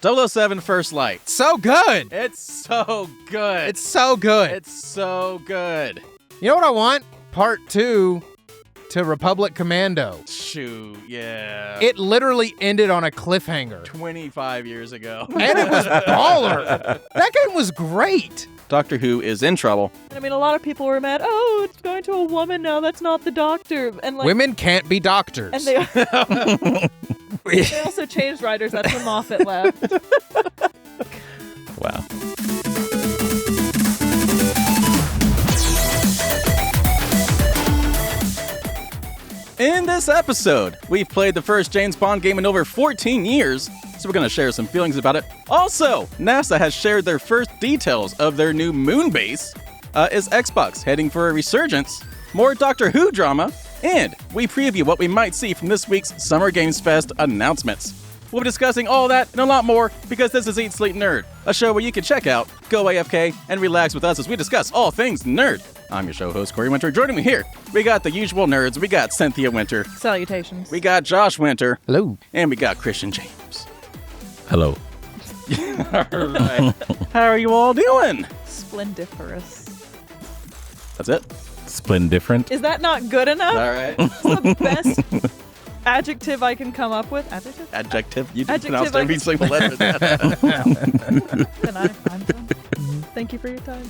007 First Light. So good. It's so good. It's so good. It's so good. You know what I want? Part 2 to Republic Commando. Shoot, yeah. It literally ended on a cliffhanger. 25 years ago. And it was baller. That game was great. Doctor Who is in trouble. I mean, a lot of people were mad. Oh, it's going to a woman now. That's not the Doctor. And like, women can't be doctors. And they also changed writers. That's when Moffat left. Wow. In this episode, we've played the first James Bond game in over 14 years, so we're going to share some feelings about it. Also, NASA has shared their first details of their new moon base. Is Xbox heading for a resurgence? More Doctor Who drama, and we preview what we might see from this week's Summer Games Fest announcements. We'll be discussing all that and a lot more because this is Eat, Sleep, Nerd, a show where you can check out, go AFK, and relax with us as we discuss all things nerd. I'm your show host, Corey Winter. Joining me here, we got the usual nerds. We got Cynthia Winter. Salutations. We got Josh Winter. Hello. And we got Christian James. Hello. All right. How are you all doing? Splendiferous. That's it? Splendiferent. Is that not good enough? All right. It's the best adjective I can come up with. Adjective? Adjective. You Adjective, pronounced every single letter. Then I'm done. Thank you for your time.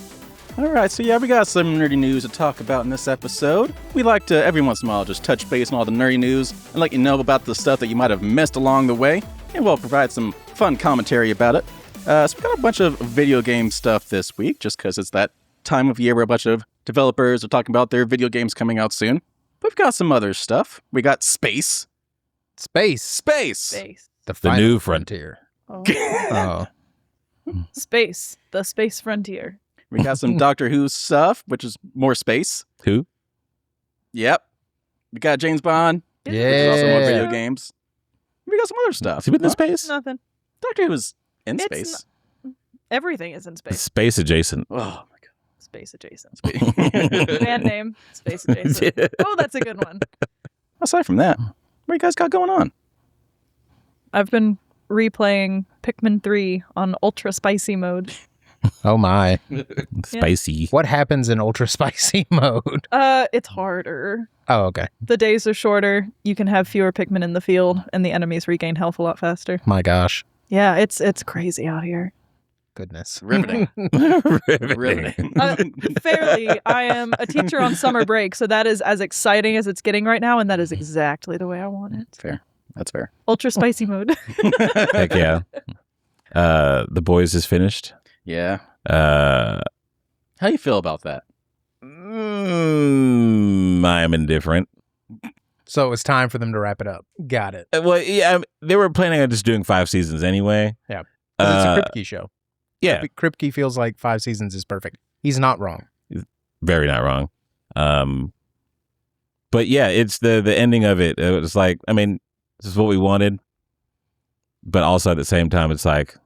All right, so yeah, we got some nerdy news to talk about in this episode. We like to, every once in a while, just touch base on all the nerdy news and let you know about the stuff that you might have missed along the way, and we'll provide some fun commentary about it. So we got a bunch of video game stuff this week, just because it's that time of year where a bunch of developers are talking about their video games coming out soon. But we've got some other stuff. We got space. Space. The The new frontier. Oh. Space. The space frontier. We got some Doctor Who stuff, which is more space. Who? Yep. We got James Bond. Yeah. Which is also more video games. We got some other stuff. Is he with the space? Nothing. Doctor Who is in It's space. Everything is in space. Space adjacent. Oh my Space adjacent. god. Band name. Space adjacent. Oh, that's a good one. Aside from that, what you guys got going on? I've been replaying Pikmin 3 on ultra spicy mode. Oh my. Spicy. What happens in ultra spicy mode? It's harder. Oh, okay. The days are shorter. You can have fewer Pikmin in the field, and the enemies regain health a lot faster. My gosh. Yeah, it's crazy out here. Goodness. Riveting. Riveting. Fairly, I am a teacher on summer break, so that is as exciting as it's getting right now, and that is exactly the way I want it. Fair. That's fair. Ultra spicy mode. Heck yeah. The Boys is finished. Yeah. How you feel about that? I'm indifferent. So it's time for them to wrap it up. Got it. Well, yeah, they were planning on just doing 5 seasons anyway. Yeah. 'Cause it's a Kripke show. Yeah. Kripke feels like 5 seasons is perfect. He's not wrong. Very not wrong. But yeah, it's the ending of it. It was like, I mean, this is what we wanted, but also at the same time, it's like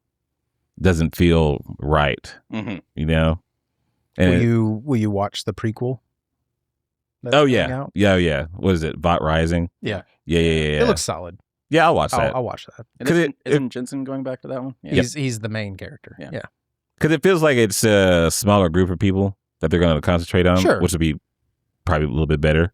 doesn't feel right. Mm-hmm. You know. And Will you watch the prequel? that's oh coming yeah, out? yeah. What is it? Bot Rising. Yeah. Yeah. It looks solid. Yeah, I'll watch that. I'll watch that. And 'Cause isn't Jensen going back to that one? Yeah. He's the main character. Yeah. Yeah. Because it feels like it's a smaller group of people that they're going to concentrate on, Sure. which would be probably a little bit better.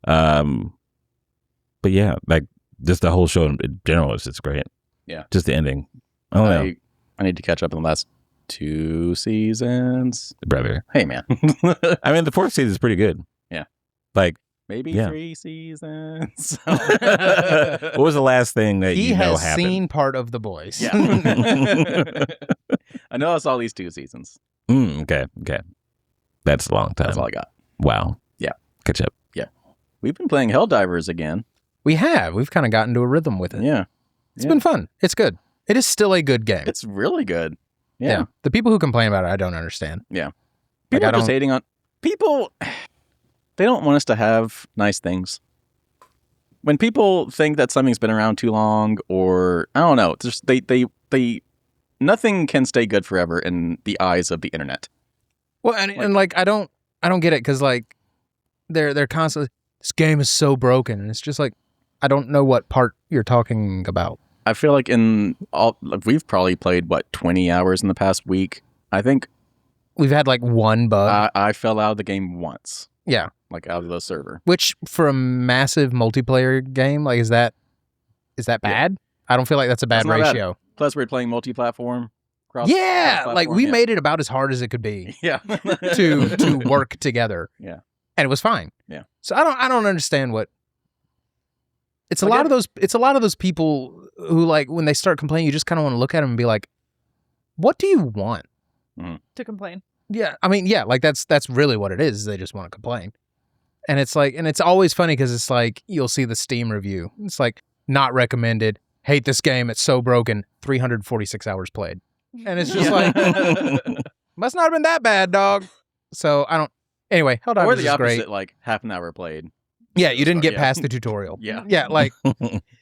But yeah, like just the whole show in general is just great. Yeah. Just the ending. I don't know, I need to catch up in the last 2 seasons. brother. Hey, man. I mean, the 4th season is pretty good. Yeah. Like, Maybe Yeah. 3 seasons. what was the last thing that He you know has happened? seen part of The Boys. Yeah. I know I saw at least 2 seasons. Okay. That's a long time. That's all I got. Wow. Yeah. Catch up. We've been playing Helldivers again. We have. We've kind of gotten to a rhythm with it. Yeah. It's been fun. It's good. It is still a good game. It's really good. Yeah. The people who complain about it, I don't understand. Yeah. Like, People are just hating on people. They don't want us to have nice things. When people think that something's been around too long, or I don't know, just they nothing can stay good forever in the eyes of the internet. Well, and I don't get it because like they're constantly, this game is so broken, and it's just like I don't know what part you're talking about. I feel like we've probably played 20 hours in the past week. I think We've had like one bug. I fell out of the game once, Yeah. like out of the server. Which for a massive multiplayer game, like is that bad? I don't feel like that's a bad That's not bad. ratio. Plus, we're playing multi-platform. Yeah, like we yeah. made it about as hard as it could be Yeah. to work together. Yeah. And it was fine. Yeah. So I don't understand what it's a lot of those people who like when they start complaining, you just kind of want to look at them and be like, what do you want? To complain. Yeah. I mean, yeah, like that's really what it is. They just want to complain. And it's like, and it's always funny because it's like, you'll see the Steam review. It's like, not recommended. Hate this game. It's so broken. 346 hours played. And it's just like, must not have been that bad, dog. So I don't, anyway, Or Helldivers the is opposite, great. like half an hour played. Yeah, you didn't get Yeah. past the tutorial. Yeah. Yeah, like,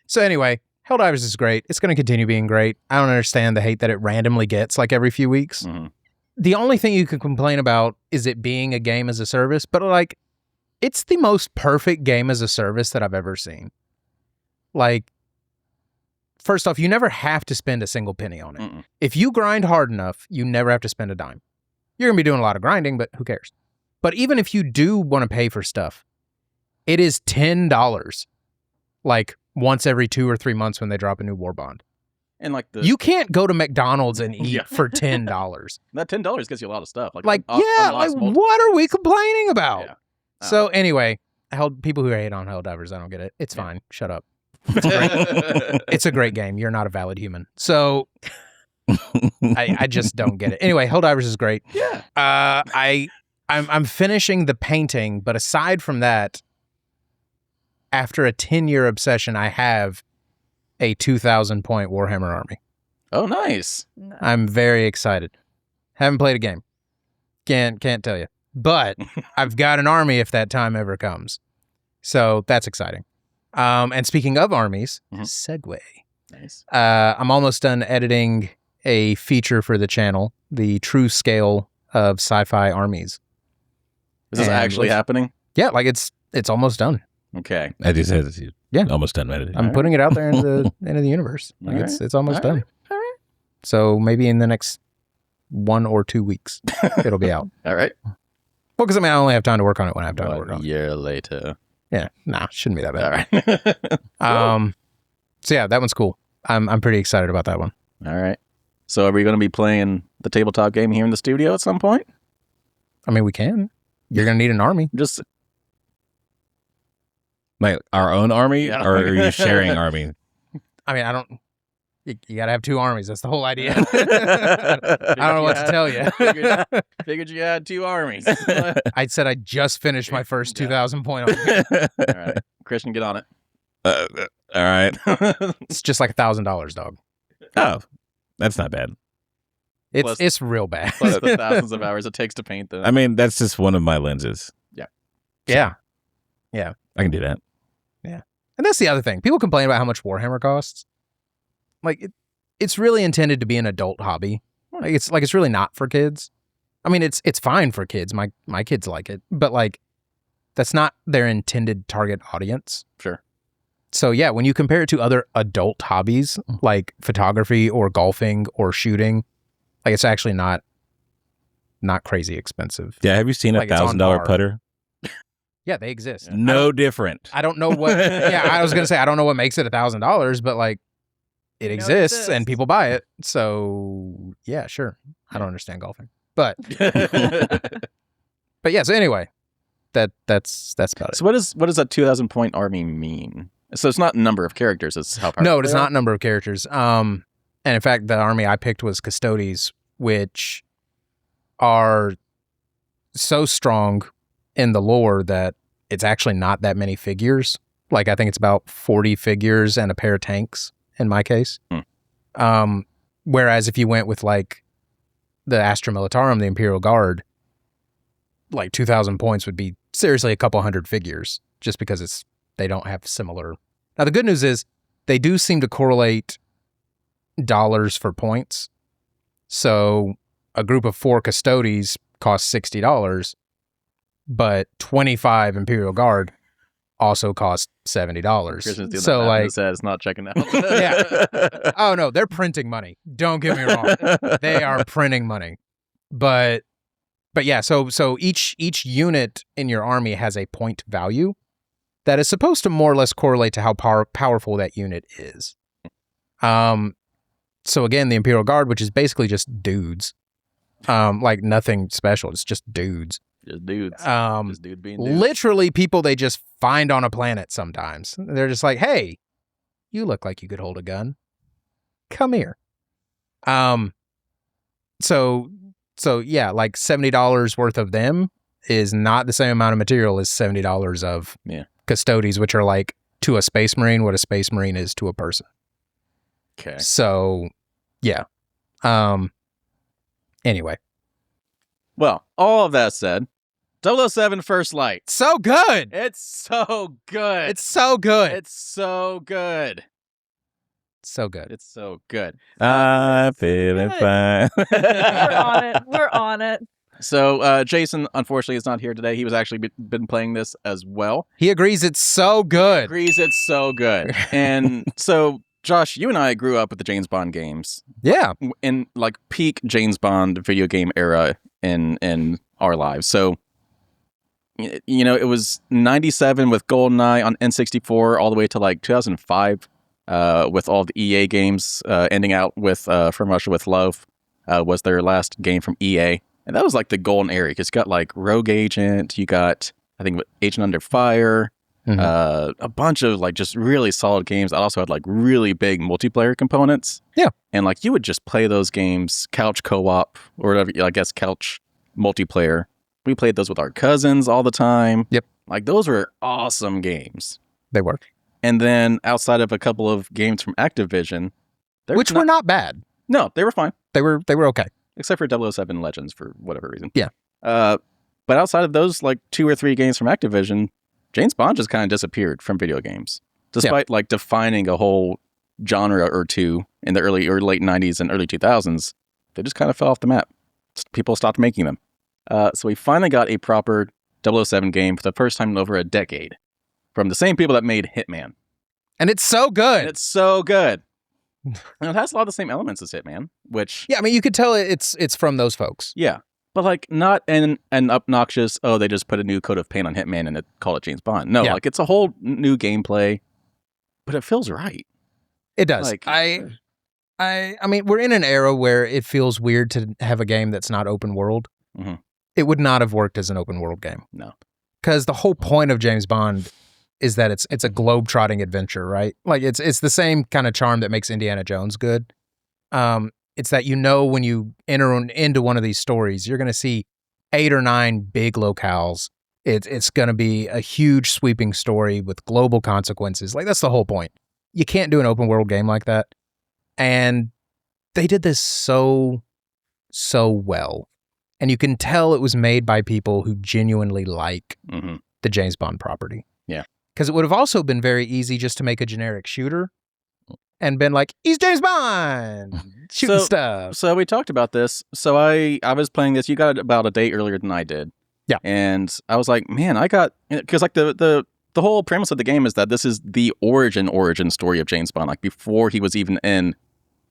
so anyway, Helldivers is great. It's going to continue being great. I don't understand the hate that it randomly gets like every few weeks. Mhm. The only thing you can complain about is it being a game as a service, but like, it's the most perfect game as a service that I've ever seen. Like, first off, you never have to spend a single penny on it. Mm-mm. If you grind hard enough, you never have to spend a dime. You're going to be doing a lot of grinding, but who cares? But even if you do want to pay for stuff, it is $10, like once every 2 or 3 months when they drop a new war bond. And like You can't go to McDonald's and eat Yeah. for $10. that $10 gets you a lot of stuff. Like Like, un- yeah, unlocks like multiple what are we things. complaining about? Yeah. So anyway, people who hate on Helldivers, I don't get it. It's Yeah. fine. Shut up. It's a great game. You're not a valid human. So I just don't get it. Anyway, Helldivers is great. Yeah. I'm finishing the painting, but aside from that, after a 10-year obsession, I have a 2,000 point Warhammer army. Oh, nice. No. I'm very excited. Haven't played a game. Can't tell you. But I've got an army if that time ever comes. So that's exciting. And speaking of armies, Mhm. segue. Nice. I'm almost done editing a feature for the channel, the true scale of sci-fi armies. Is this And actually let's- happening? Yeah, like it's almost done. Okay. As you said, it's Yeah. almost done editing. I'm putting it out there into the universe. Like All it's almost All done. right. All right. So maybe in the next 1 or 2 weeks, it'll be out. All right. Well, because I only have time to work on it when I have time to work 1 on it. year later. Yeah, nah, shouldn't be that All bad. right. So yeah, that one's cool. I'm pretty excited about that one. All right. So are we going to be playing the tabletop game here in the studio at some point? I mean, we can. You're gonna need an army. Just Like our own army, Yeah. or are you sharing army? I mean, I don't. You gotta have 2 armies. That's the whole idea. I don't know what to tell you. Figured you had 2 armies. I said I just finished my first Yeah. 2,000 point army. All right. Christian, get on it. All right. It's just like $1,000, dog. Oh, that's not bad. It's real bad. Plus the thousands of hours it takes to paint them. I mean, that's just one of my lenses. Yeah. I can do that. And that's the other thing. People complain about how much Warhammer costs. Like it's really intended to be an adult hobby. Like it's really not for kids. I mean, it's fine for kids. My kids like it, but like that's not their intended target audience. Sure. So yeah, when you compare it to other adult hobbies like photography or golfing or shooting, like it's actually not crazy expensive. Yeah. Have you seen Like, it's on $1,000 par. putter? Yeah, they exist. No different. I don't know what. Yeah, I was gonna say I don't know what makes it $1,000, but like it You know it exists and exists. people buy it. So yeah, sure. I don't understand golfing, but yeah. So anyway, that's about it. So what does a 2,000 point army mean? So it's not number of characters, it's how powerful No, it is they are? not number of characters. And in fact, the army I picked was Custodes, which are so strong in the lore that it's actually not that many figures. Like I think it's about 40 figures and a pair of tanks in my case. Whereas if you went with like the Astra Militarum, the Imperial Guard, like 2,000 points would be seriously a couple hundred figures just because they don't have similar. Now the good news is they do seem to correlate dollars for points. So a group of 4 Custodes costs $60, but 25 Imperial Guard also cost $70. Christian's doing So that like, it says it's not checking out. Yeah. Oh no, they're printing money. Don't get me wrong. They are printing money. But yeah, so each unit in your army has a point value that is supposed to more or less correlate to how powerful that unit is. So again, the Imperial Guard, which is basically just dudes. Like nothing special, it's just dudes. Just dudes. Just dude being dudes. Literally people they just find on a planet sometimes. They're just like, "Hey, you look like you could hold a gun. Come here." So yeah, like $70 worth of them is not the same amount of material as $70 of custodies, which are like to a Space Marine what a Space Marine is to a person. Okay. So yeah. Anyway. Well, all of that said, 007 First Light. So good. It's so good. It's so good. It's so good. So good. It's so good. I'm feeling fine. We're on it. So Jason, unfortunately, is not here today. He was actually been playing this as well. He agrees it's so good. Agrees it's so good. And so, Josh, you and I grew up with the James Bond games. Yeah. In like peak James Bond video game era in our lives. So, you know, it was 97 with GoldenEye on N64 all the way to like 2005 with all the EA games ending out with From Russia with Love was their last game from EA. And that was like the golden era because you got like Rogue Agent, you got, I think, Agent Under Fire, a bunch of like just really solid games. I also had like really big multiplayer components. Yeah. And like you would just play those games, couch co-op or whatever, I guess couch multiplayer. We played those with our cousins all the time. Yep. Like those were awesome games. They were. And then outside of a couple of games from Activision, which were not bad. No, they were fine. They were okay. Except for 007 Legends for whatever reason. Yeah. But outside of those like 2 or 3 games from Activision, James Bond just kind of disappeared from video games. Despite like defining a whole genre or two in the early or late 90s and early 2000s, they just kind of fell off the map. People stopped making them. So we finally got a proper 007 game for the first time in over a decade from the same people that made Hitman. And it's so good. And it's so good. And it has a lot of the same elements as Hitman, which... Yeah, I mean, you could tell it's from those folks. Yeah. But like not an obnoxious, oh, they just put a new coat of paint on Hitman and call it James Bond. No, like it's a whole new gameplay, but it feels right. It does. Like, I mean, we're in an era where it feels weird to have a game that's not open world. Mm-hmm. It would not have worked as an open world game. No. Because the whole point of James Bond is that it's a globe-trotting adventure, right? Like it's the same kind of charm that makes Indiana Jones good. It's that when you enter into one of these stories, you're going to see 8 or 9 big locales. It's going to be a huge sweeping story with global consequences. Like that's the whole point. You can't do an open world game like that. And they did this so well. And you can tell it was made by people who genuinely like the James Bond property. Yeah. Because it would have also been very easy just to make a generic shooter and been like, he's James Bond, shooting stuff. So we talked about this. So I was playing this. You got it about a day earlier than I did. Yeah. And I was like, man, because like the whole premise of the game is that this is the origin story of James Bond, like before he was even in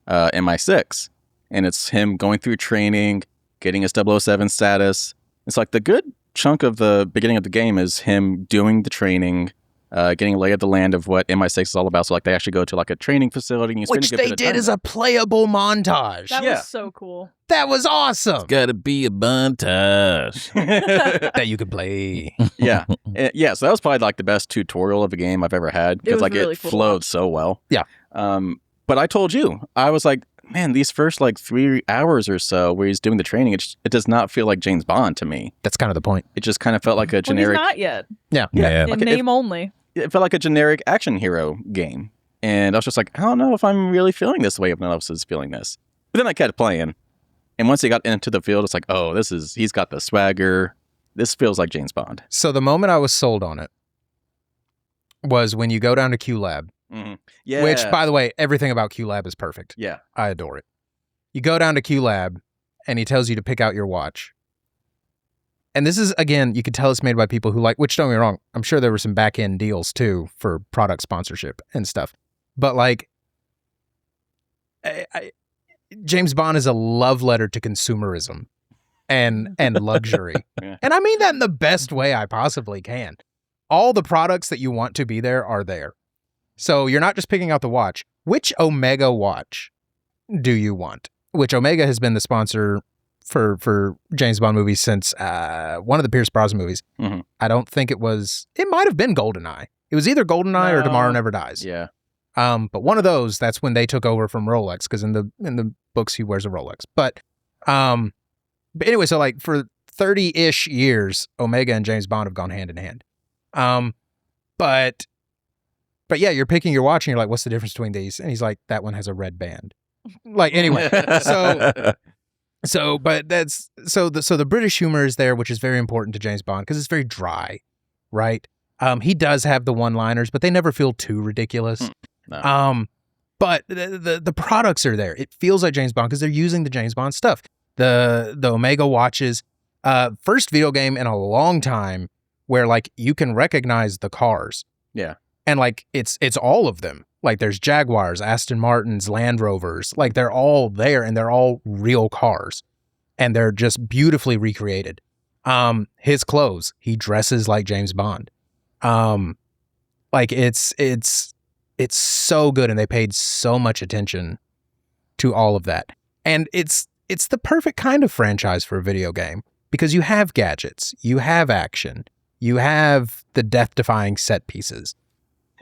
MI6. And it's him going through training, getting his 007 status. It's like the good chunk of the beginning of the game is him doing the training, getting a lay of the land of what MI6 is all about. So like they actually go to like a training facility. And which they did as a playable montage. That was so cool. That was awesome. It's gotta be a montage that you could play. Yeah. Yeah. So that was probably like the best tutorial of a game I've ever had. Because like really it cool flowed so well. Yeah. But I told you, I was like, man, these first like 3 hours or so where he's doing the training, it does not feel like James Bond to me. That's kind of the point. It just kind of felt like a generic... Well, he's not yet. Yeah. In like name only. It felt like a generic action hero game. And I was just like, I don't know if I'm really feeling this way if no one else is feeling this. But then I kept playing. And once he got into the field, it's like, oh, he's got the swagger. This feels like James Bond. So the moment I was sold on it was when you go down to Q Lab. Mm-hmm. Yeah. Which, by the way, everything about Q Lab is perfect. Yeah. I adore it. You go down to Q Lab, and he tells you to pick out your watch. and this is, again, you could tell it's made by people who like, which don't get me wrong, I'm sure there were some back end deals too for product sponsorship and stuff. But like, James Bond is a love letter to consumerism and luxury. Yeah. And I mean that in the best way I possibly can. All the products that you want to be there are there. So you're not just picking out the watch. Which Omega watch do you want? Which Omega has been the sponsor for James Bond movies since one of the Pierce Brosnan movies. Mhm. I don't think it might have been GoldenEye. It was either GoldenEye or Tomorrow Never Dies. Yeah. But one of those, that's when they took over from Rolex, because in the books he wears a Rolex. But anyway, so like for 30-ish years, Omega and James Bond have gone hand in hand. But yeah, you're picking your watch and you're like, what's the difference between these? And he's like, that one has a red band. Like, anyway, but that's so the British humor is there, which is very important to James Bond because it's very dry, right? He does have the one-liners, but they never feel too ridiculous. No. But the products are there. It feels like James Bond because they're using the James Bond stuff. The Omega watches, first video game in a long time where like you can recognize the cars. Yeah. And like it's all of them. Like there's Jaguars, Aston Martins, Land Rovers. Like they're all there and they're all real cars. And they're just beautifully recreated. His clothes, he dresses like James Bond. Like it's so good, and they paid so much attention to all of that. And it's the perfect kind of franchise for a video game because you have gadgets, you have action, you have the death-defying set pieces.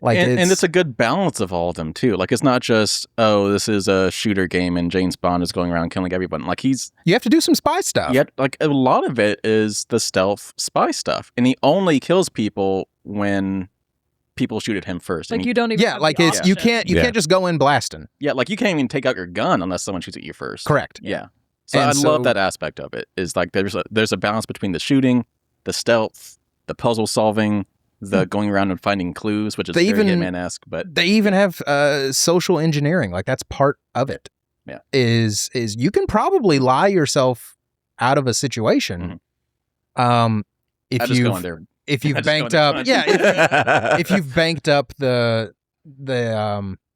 Like and it's a good balance of all of them too. Like it's not just, oh, this is a shooter game and James Bond is going around killing everyone. Like you have to do some spy stuff. Yet like a lot of it is the stealth spy stuff. And he only kills people when people shoot at him first. Like and you don't even have like the it's you option. can't just go in blasting. Yeah, like you can't even take out your gun unless someone shoots at you first. Correct. Yeah. So And I so- love that aspect of it. Is like there's a balance between the shooting, the stealth, the puzzle solving, the going around and finding clues, which is They very even- Hitman-esque, but They even have social engineering. Like that's part of it. Yeah. Is you can probably lie yourself out of a situation. If I just go in there. if I you've just go banked in there up, and yeah, if you've banked up the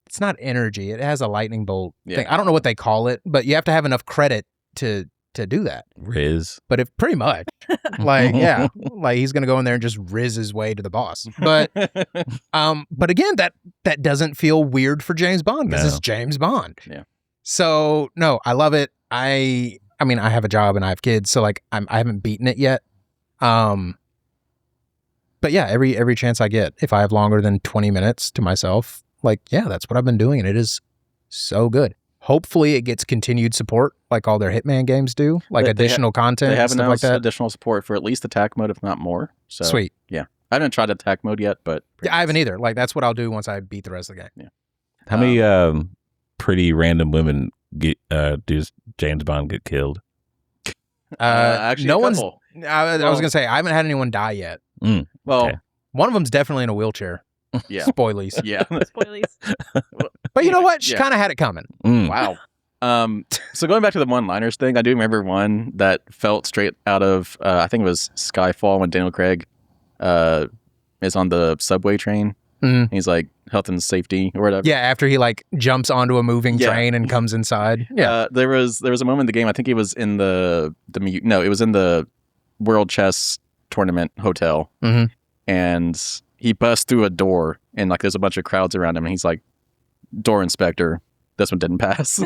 it's not energy, it has a lightning bolt thing. Yeah. I don't know what they call it, but you have to have enough credit to do that. Riz. But if pretty much, like, yeah, like he's gonna go in there and just riz his way to the boss. But again, that doesn't feel weird for James Bond because No. it's James Bond. Yeah. So no, I love it. I mean, I have a job and I have kids, so like I haven't beaten it yet. But yeah, every chance I get, if I have longer than 20 minutes to myself, like, yeah, that's what I've been doing, and it is so good. Hopefully it gets continued support like all their Hitman games do, like They additional content They and have stuff like announced that. additional support for at least attack mode, if not more. So Sweet. I haven't tried attack mode yet, but Yeah, I haven't either. Like, that's what I'll do once I beat the rest of the game. How many pretty random women does James Bond get killed? actually, no a one's. couple. I was Well- gonna say I haven't had anyone die yet. Well, Okay. One of them's definitely in a wheelchair. yeah, Spoilies. yeah. Spoilies. But you know what? She Yeah. kind of had it coming. Wow. So going back to the one-liners thing, I do remember one that felt straight out of I think it was Skyfall when Daniel Craig is on the subway train. Mhm. He's like health and safety or whatever. Yeah, after he like jumps onto a moving Yeah. train and comes inside. Yeah. There was a moment in the game. I think he was in it was in the World Chess Tournament hotel, Mhm. and he busts through a door, and like there's a bunch of crowds around him, and he's like, "Door inspector, this one didn't pass."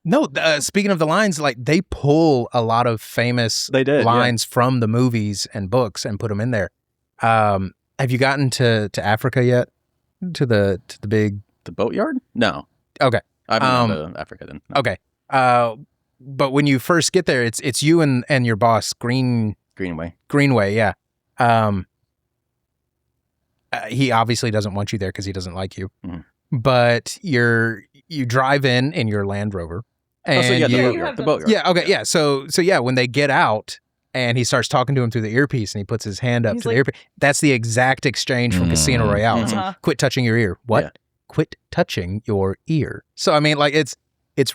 No, speaking of the lines, like they pull a lot of famous They did, yeah. lines from the movies and books and put them in there. Have you gotten to Africa yet? To the big. The boatyard? No. Okay. I haven't been to Africa then. No. Okay. But when you first get there, it's you and your boss, Greenway. Greenway, yeah. He obviously doesn't want you there because he doesn't like you. Mhm. But you drive in your Land Rover, and So yeah, the you, boatyard. The boatyard. yeah, okay, yeah. So yeah, when they get out and he starts talking to him through the earpiece, and he puts his hand up He's to like- the earpiece, that's the exact exchange from Casino Royale. It's like, Uh-huh. quit touching your ear. What? Yeah. Quit touching your ear. So I mean, like it's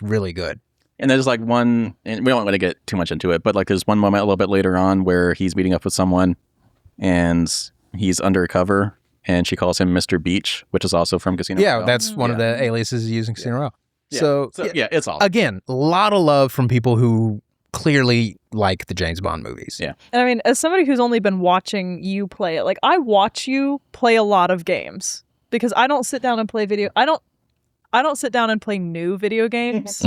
really good. And there's like one, and we don't want to get too much into it, but like there's one moment a little bit later on where he's meeting up with someone and he's undercover and she calls him Mr. Beach, which is also from Casino Yeah, Royale. that's one of the aliases using Casino Royale. Yeah. So yeah, it's all. again, a lot of love from people who clearly like the James Bond movies. Yeah. And I mean, as somebody who's only been watching you play it, like I watch you play a lot of games because I don't sit down and play I don't sit down and play new video games.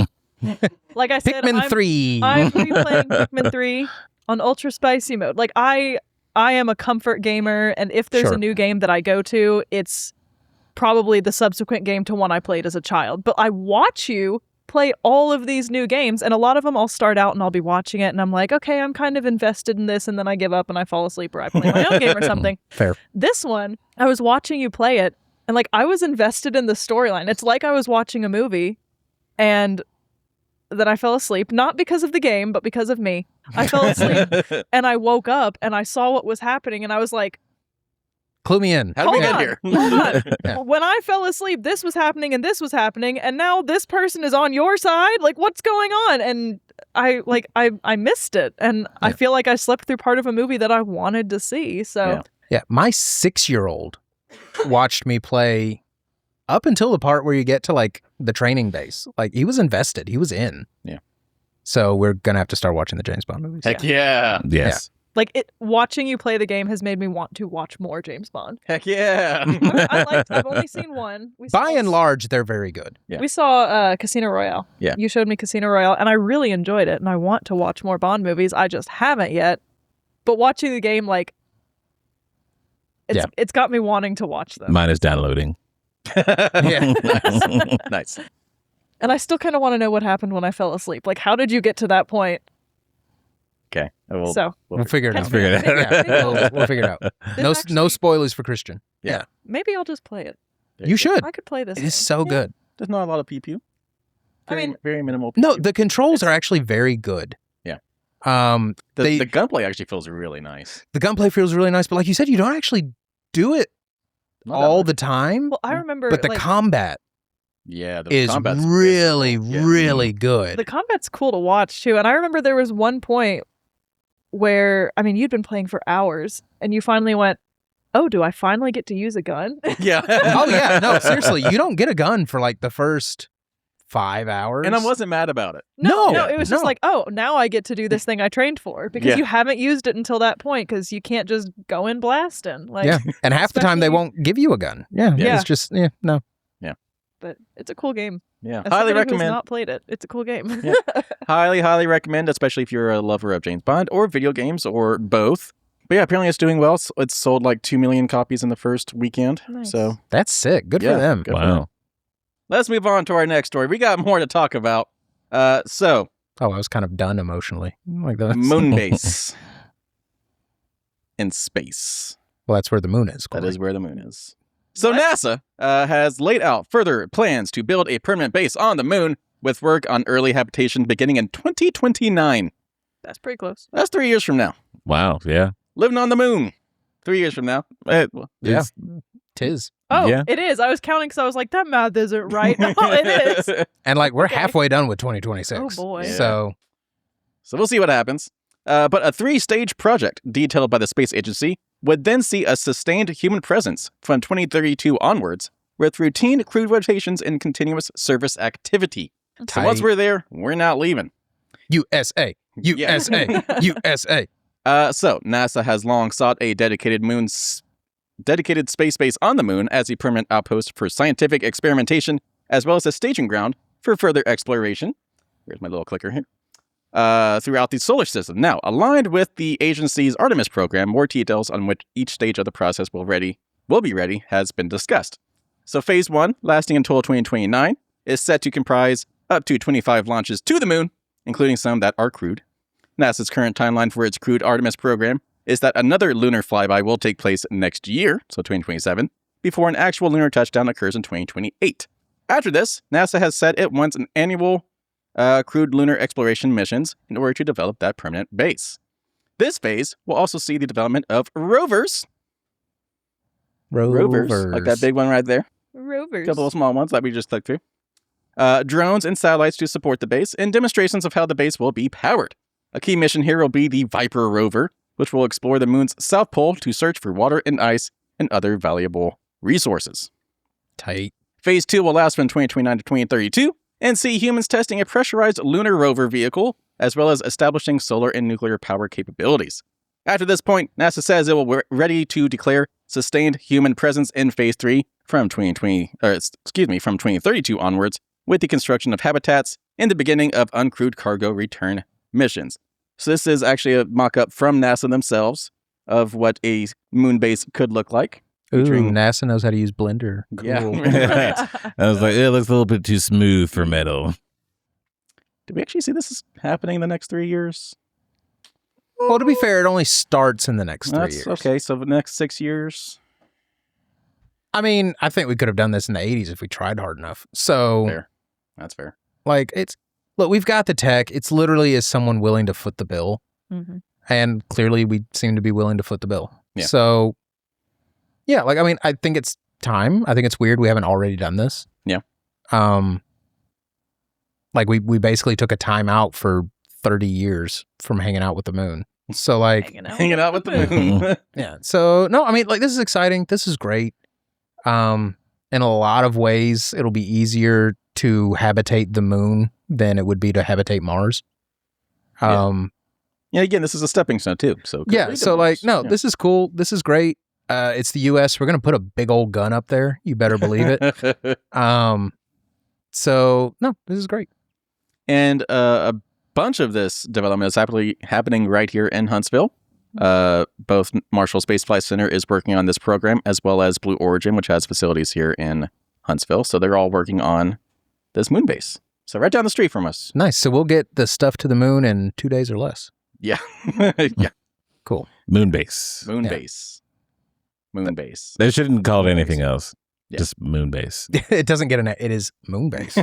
Like I said, Pikmin 3. I'm replaying Pikmin 3 on ultra spicy mode. Like I am a comfort gamer, and if there's Sure. a new game that I go to, it's probably the subsequent game to one I played as a child. But I watch you play all of these new games, and a lot of them I'll start out and I'll be watching it and I'm like, okay, I'm kind of invested in this, and then I give up and I fall asleep or I play my own game or something. Fair. This one, I was watching you play it and like I was invested in the storyline. It's like I was watching a movie, and then I fell asleep, not because of the game, but because of me. I fell asleep and I woke up and I saw what was happening and I was like, Clue me in. How did we hold get on, here? hold on. Yeah. When I fell asleep, this was happening and this was happening, and now this person is on your side. Like, what's going on? And I missed it, and I Yeah. feel like I slept through part of a movie that I wanted to see. So Yeah. Yeah, my 6-year-old watched me play up until the part where you get to like the training base. Like he was invested. He was in. Yeah. So we're going to have to start watching the James Bond movies. Heck yeah. Yes. like watching you play the game has made me want to watch more James Bond. Heck yeah. I've only seen one. By and large, they're very good. Yeah. We saw Casino Royale. Yeah. You showed me Casino Royale, and I really enjoyed it, and I want to watch more Bond movies. I just haven't yet. But watching the game, like, it's got me wanting to watch them. Mine is downloading. Yeah. Nice. And I still kind of want to know what happened when I fell asleep. Like, how did you get to that point? Okay. We'll We'll figure it out. Catch me up. Figure it out. Maybe I'll- We'll figure it out. No, This no actually- spoilers for Christian. Maybe I'll just play it. You should. I could play this. It is game. so good. There's not a lot of pew pew. I mean- very minimal. No, pew-pew. the controls are actually very good. Yeah. They, the gunplay actually feels really nice. the gunplay feels really nice, but like you said, you don't actually do it Not that all much. the time. Well, I remember, but the like, combat Yeah, the is combat's really, physical. Yeah. really good. the combat's cool to watch too. And I remember there was one point where, I mean, you'd been playing for hours, and you finally went, "Oh, do I finally get to use a gun?" Yeah. Oh yeah, no, seriously, you don't get a gun for like the first 5 hours. And I wasn't mad about it. No, it was just no. like, oh, now I get to do this thing I trained for, because Yeah. you haven't used it until that point, because you can't just go in blasting. Like, Yeah, and half the time they especially- won't give you a gun. Yeah, Yeah. it's just no. but it's a cool game. Yeah. As Highly somebody who's recommend. not played it, it's a cool game. Yeah. Highly recommend, especially if you're a lover of James Bond or video games or both. But yeah, apparently it's doing well. It's sold like 2 million copies in the first weekend. Nice. So That's sick. Good yeah, for them. good for them. Wow. Let's move on to our next story. We got more to talk about. So Oh, I was kind of done emotionally. Like that. moon base in space. Well, that's where the moon is. That Corey. is where the moon is. So What? NASA has laid out further plans to build a permanent base on the moon with work on early habitation beginning in 2029. That's pretty close. That's 3 years from now. Wow. Yeah. Living on the moon. 3 years from now. Yeah. It's- Tis. Oh, Yeah. it is. I was counting because I was like, that math isn't right. No, it is. And like we're Okay. halfway done with 2026. Oh, boy. Yeah. So So we'll see what happens. But a 3-stage project detailed by the space agency would then see a sustained human presence from 2032 onwards with routine crewed rotations and continuous service activity. So once Tight. we're there, we're not leaving. USA, USA, USA. So NASA has long sought a dedicated space base on the moon as a permanent outpost for scientific experimentation, as well as a staging ground for further exploration. Here's my little clicker here. Throughout the solar system. Now, aligned with the agency's Artemis program, more details on which each stage of the process will be ready has been discussed. So phase 1, lasting until 2029, is set to comprise up to 25 launches to the moon, including some that are crewed. NASA's current timeline for its crewed Artemis program is that another lunar flyby will take place next year, so 2027, before an actual lunar touchdown occurs in 2028. After this, NASA has said it wants an annual crewed lunar exploration missions in order to develop that permanent base. This phase will also see the development of rovers. Rovers, like that big one right there. A Rovers. couple of small ones that we just clicked through. drones and satellites to support the base, and demonstrations of how the base will be powered. A key mission here will be the Viper rover, which will explore the moon's south pole to search for water and ice and other valuable resources. Tight. Phase 2 will last from 2029 to 2032 and see humans testing a pressurized lunar rover vehicle, as well as establishing solar and nuclear power capabilities. After this point, NASA says it will be ready to declare sustained human presence in Phase 3 from 2032 onwards, with the construction of habitats and the beginning of uncrewed cargo return missions. So this is actually a mock-up from NASA themselves of what a moon base could look like. Ooh, Featuring- NASA knows how to use Blender. Cool. Yeah. I was like, it looks a little bit too smooth for metal. Do we actually see this is happening in the next 3 years? Well, to be fair, it only starts in the next 3 That's years. okay. So the next 6 years. I mean, I think we could have done this in the 80s if we tried hard enough. So, Fair. That's fair. like, look, we've got the tech. It's literally is someone willing to foot the bill. Mm-hmm. And clearly we seem to be willing to foot the bill. Yeah. So, yeah, like, I mean, I think it's time. I think it's weird we haven't already done this. Yeah. Like, we basically took a time out for 30 years from hanging out with the moon. So, like, Hanging out with the moon. yeah. So, no, I mean, like, this is exciting. This is great. In a lot of ways, it'll be easier to habitate the moon than it would be to habitate Mars. Yeah, again, this is a stepping stone too. So Yeah, so like, no, this is cool. This is great. It's the U.S. We're gonna put a big old gun up there. You better believe it. So no, this is great. And a bunch of this development is happening right here in Huntsville. Both Marshall Space Flight Center is working on this program, as well as Blue Origin, which has facilities here in Huntsville. So they're all working on this moon base. So right down the street from us. Nice. So we'll get the stuff to the moon in 2 days or less. Yeah. Yeah. Cool. Moon base. Moon Yeah. base. Moon base. They shouldn't call it anything else. Yeah. Just moon base. It doesn't get it is moon base.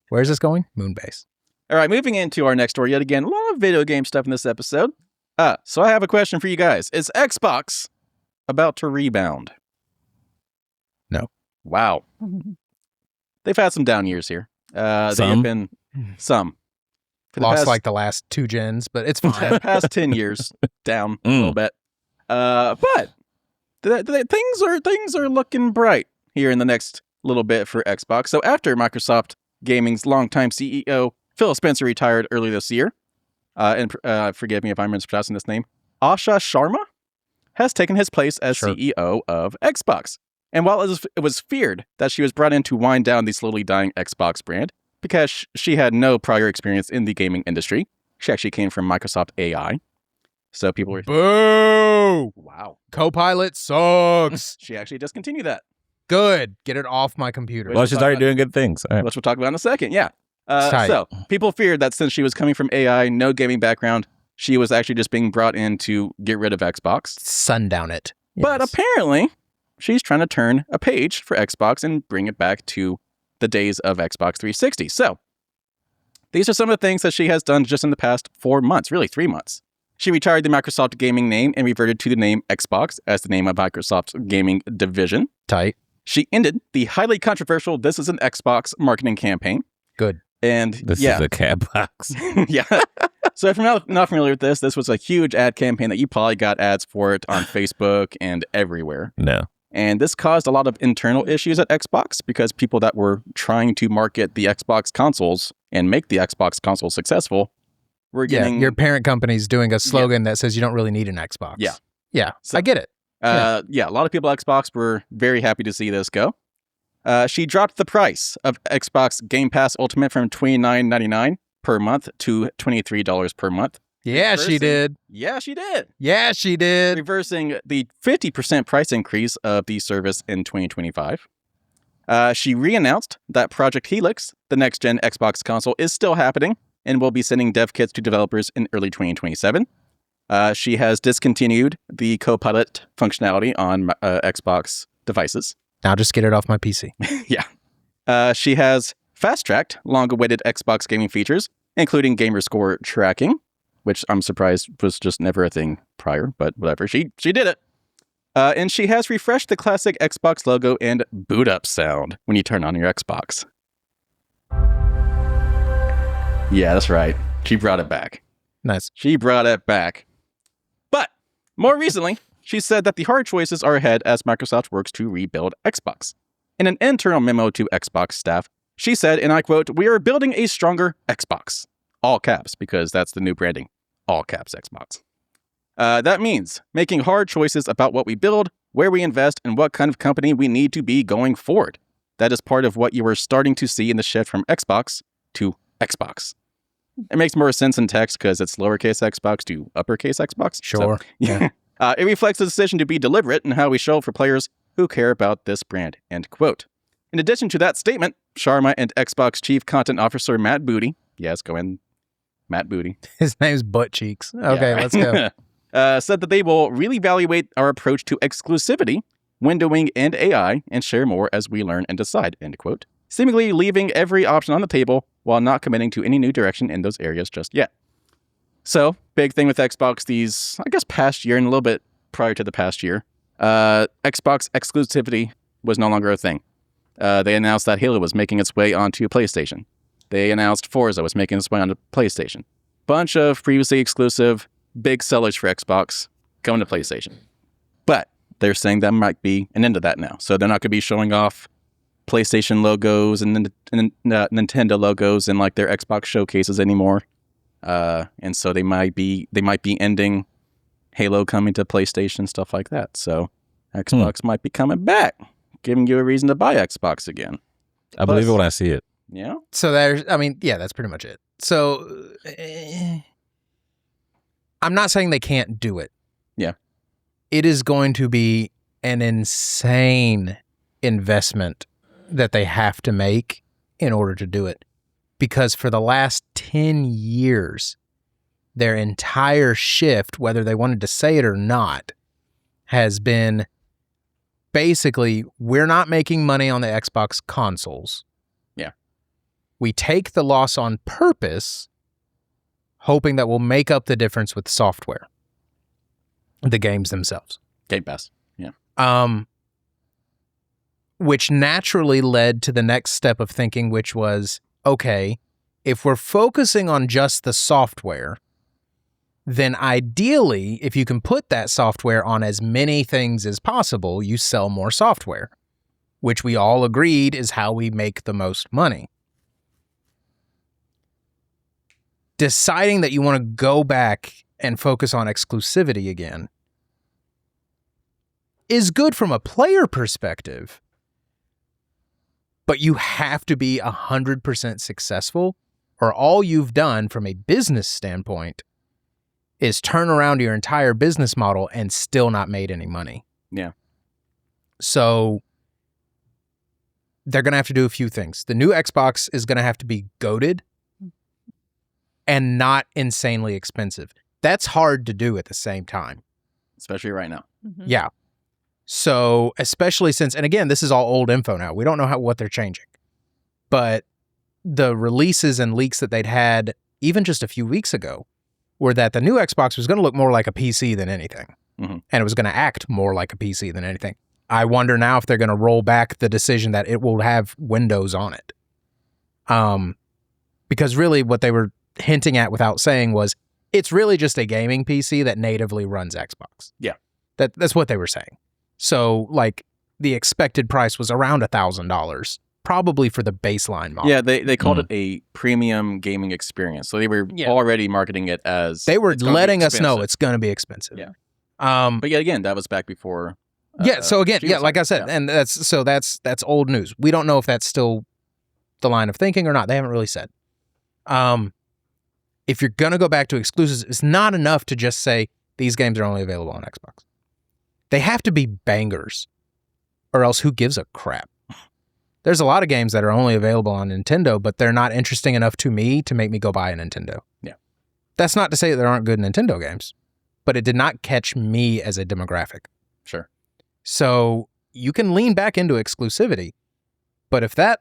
Where's this going? Moon base. All right, moving into our next story yet again. A lot of video game stuff in this episode. So I have a question for you guys. Is Xbox about to rebound? No. Wow. They've had some down years here. They have Some? been some. For the Lost past, like the last 2 gens, but it's fine. the past 10 years down a little bit. But things are looking bright here in the next little bit for Xbox. So after Microsoft Gaming's longtime CEO Phil Spencer retired early this year, and forgive me if I'm mispronouncing this name, Asha Sharma has taken his place as Sure. CEO of Xbox. And while it was feared that she was brought in to wind down the slowly dying Xbox brand, because she had no prior experience in the gaming industry, she actually came from Microsoft AI. So people were, Boo! wow, Copilot sucks. she actually discontinued that, Good. Get it off my computer. Well, she's already doing good things. All right. which we'll talk about in a second. Yeah. Tight. So people feared that since she was coming from AI, no gaming background, she was actually just being brought in to get rid of Xbox. Sundown it. But Yes. apparently, she's trying to turn a page for Xbox and bring it back to the days of Xbox 360. So these are some of the things that she has done just in the past 4 months, really 3 months. She retired the Microsoft gaming name and reverted to the name Xbox as the name of Microsoft's gaming division. Tight. She ended the highly controversial This is an Xbox marketing campaign. Good. And This yeah. is a cat box. Yeah. So if you're not familiar with this was a huge ad campaign that you probably got ads for it on Facebook and everywhere. No. And this caused a lot of internal issues at Xbox because people that were trying to market the Xbox consoles and make the Xbox console successful were getting... Yeah, your parent company's doing a slogan that says you don't really need an Xbox. Yeah. Yeah, So- I get it. a lot of people at Xbox were very happy to see this go. She dropped the price of Xbox Game Pass Ultimate from $29.99 per month to $23 per month. Yeah, she Reversing- did. Yeah, she did. Yeah, she did. Reversing the 50% price increase of the service in 2025. She re-announced that Project Helix, the next-gen Xbox console, is still happening and will be sending dev kits to developers in early 2027. She has discontinued the Copilot functionality on Xbox devices. Now just get it off my PC. Yeah. She has fast-tracked long-awaited Xbox gaming features, including gamer score tracking, which I'm surprised was just never a thing prior, but whatever. She did it. And she has refreshed the classic Xbox logo and boot up sound when you turn on your Xbox. Yeah, that's right. She brought it back. Nice. She brought it back. But more recently, she said that the hard choices are ahead as Microsoft works to rebuild Xbox. In an internal memo to Xbox staff, she said, and I quote, "We are building a stronger Xbox." All caps, because that's the new branding. All caps Xbox. That means making hard choices about what we build, where we invest, and what kind of company we need to be going forward. That is part of what you are starting to see in the shift from Xbox to Xbox. It makes more sense in text because it's lowercase Xbox to uppercase Xbox. Sure. So, yeah. It reflects the decision to be deliberate in how we show up for players who care about this brand, end quote. In addition to that statement, Sharma and Xbox Chief Content Officer Matt Booty, yes, go in, Matt Booty. His name's Butt Cheeks. Okay, Yeah, right. let's go. Said that they will reevaluate our approach to exclusivity, windowing, and AI, and share more as we learn and decide, end quote. Seemingly leaving every option on the table while not committing to any new direction in those areas just yet. So, big thing with Xbox these, I guess, past year and a little bit prior to the past year, Xbox exclusivity was no longer a thing. They announced that Halo was making its way onto PlayStation. They announced Forza was making its way onto PlayStation. Bunch of previously exclusive big sellers for Xbox going to PlayStation. But they're saying that might be an end of that now. So they're not going to be showing off PlayStation logos and Nintendo logos in like their Xbox showcases anymore. And so they might be ending Halo coming to PlayStation, stuff like that. So Xbox might be coming back, giving you a reason to buy Xbox again. I believe it when I see it. Yeah. So that's pretty much it. So I'm not saying they can't do it. Yeah. It is going to be an insane investment that they have to make in order to do it. Because for the last 10 years, their entire shift, whether they wanted to say it or not, has been basically, we're not making money on the Xbox consoles. Yeah. We take the loss on purpose, hoping that we'll make up the difference with software, the games themselves. Game Pass. Yeah. Which naturally led to the next step of thinking, which was, okay, if we're focusing on just the software, then ideally, if you can put that software on as many things as possible, you sell more software, which we all agreed is how we make the most money. Deciding that you want to go back and focus on exclusivity again is good from a player perspective, but you have to be 100% successful, or all you've done from a business standpoint is turn around your entire business model and still not made any money. Yeah. So they're going to have to do a few things. The new Xbox is going to have to be goated and not insanely expensive. That's hard to do at the same time. Especially right now. Mm-hmm. Yeah. So, especially since, and again, this is all old info now. We don't know what they're changing. But the releases and leaks that they'd had even just a few weeks ago were that the new Xbox was going to look more like a PC than anything. Mm-hmm. And it was going to act more like a PC than anything. I wonder now if they're going to roll back the decision that it will have Windows on it. Because really what they were hinting at without saying was, it's really just a gaming PC that natively runs Xbox. Yeah. That's what they were saying. So, like, the expected price was around $1,000, probably for the baseline model. Yeah, they called it a premium gaming experience. So they were already marketing it as... They were letting us know it's going to be expensive. Yeah. But yeah, again, that was back before... so again, like I said, and that's old news. We don't know if that's still the line of thinking or not. They haven't really said. If you're going to go back to exclusives, it's not enough to just say these games are only available on Xbox. They have to be bangers, or else who gives a crap? There's a lot of games that are only available on Nintendo, but they're not interesting enough to me to make me go buy a Nintendo. Yeah. That's not to say that there aren't good Nintendo games, but it did not catch me as a demographic. Sure. So you can lean back into exclusivity, but if that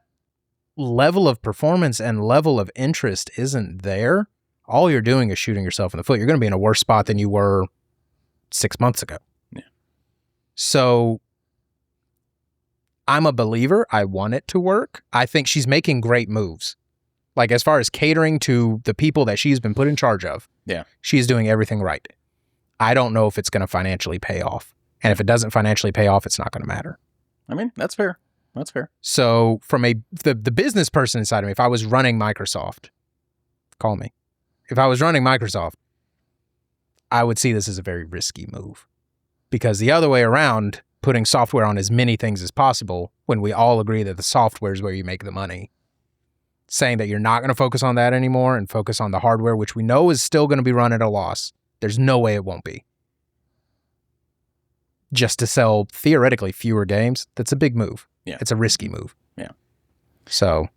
level of performance and level of interest isn't there, all you're doing is shooting yourself in the foot. You're going to be in a worse spot than you were 6 months ago. Yeah. So I'm a believer. I want it to work. I think she's making great moves. Like as far as catering to the people that she's been put in charge of. Yeah. She's doing everything right. I don't know if it's going to financially pay off. And if it doesn't financially pay off, it's not going to matter. I mean, that's fair. That's fair. So from the business person inside of me, if I was running Microsoft, call me. If I was running Microsoft, I would see this as a very risky move. Because the other way around, putting software on as many things as possible, when we all agree that the software is where you make the money, saying that you're not going to focus on that anymore and focus on the hardware, which we know is still going to be run at a loss. There's no way it won't be. Just to sell, theoretically, fewer games, that's a big move. Yeah. It's a risky move. Yeah. So.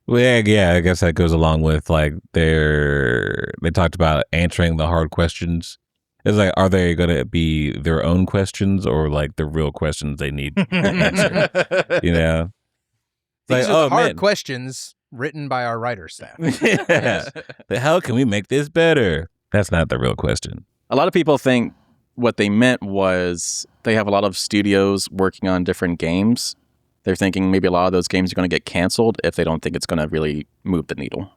Yeah, I guess that goes along with like they talked about answering the hard questions. It's like, are they going to be their own questions or like the real questions they need answered? You know? These Like, are the hard man. questions written by our writer staff. Yeah. Like, how can we make this better? That's not the real question. A lot of people think what they meant was they have a lot of studios working on different games. They're thinking maybe a lot of those games are going to get canceled if they don't think it's going to really move the needle.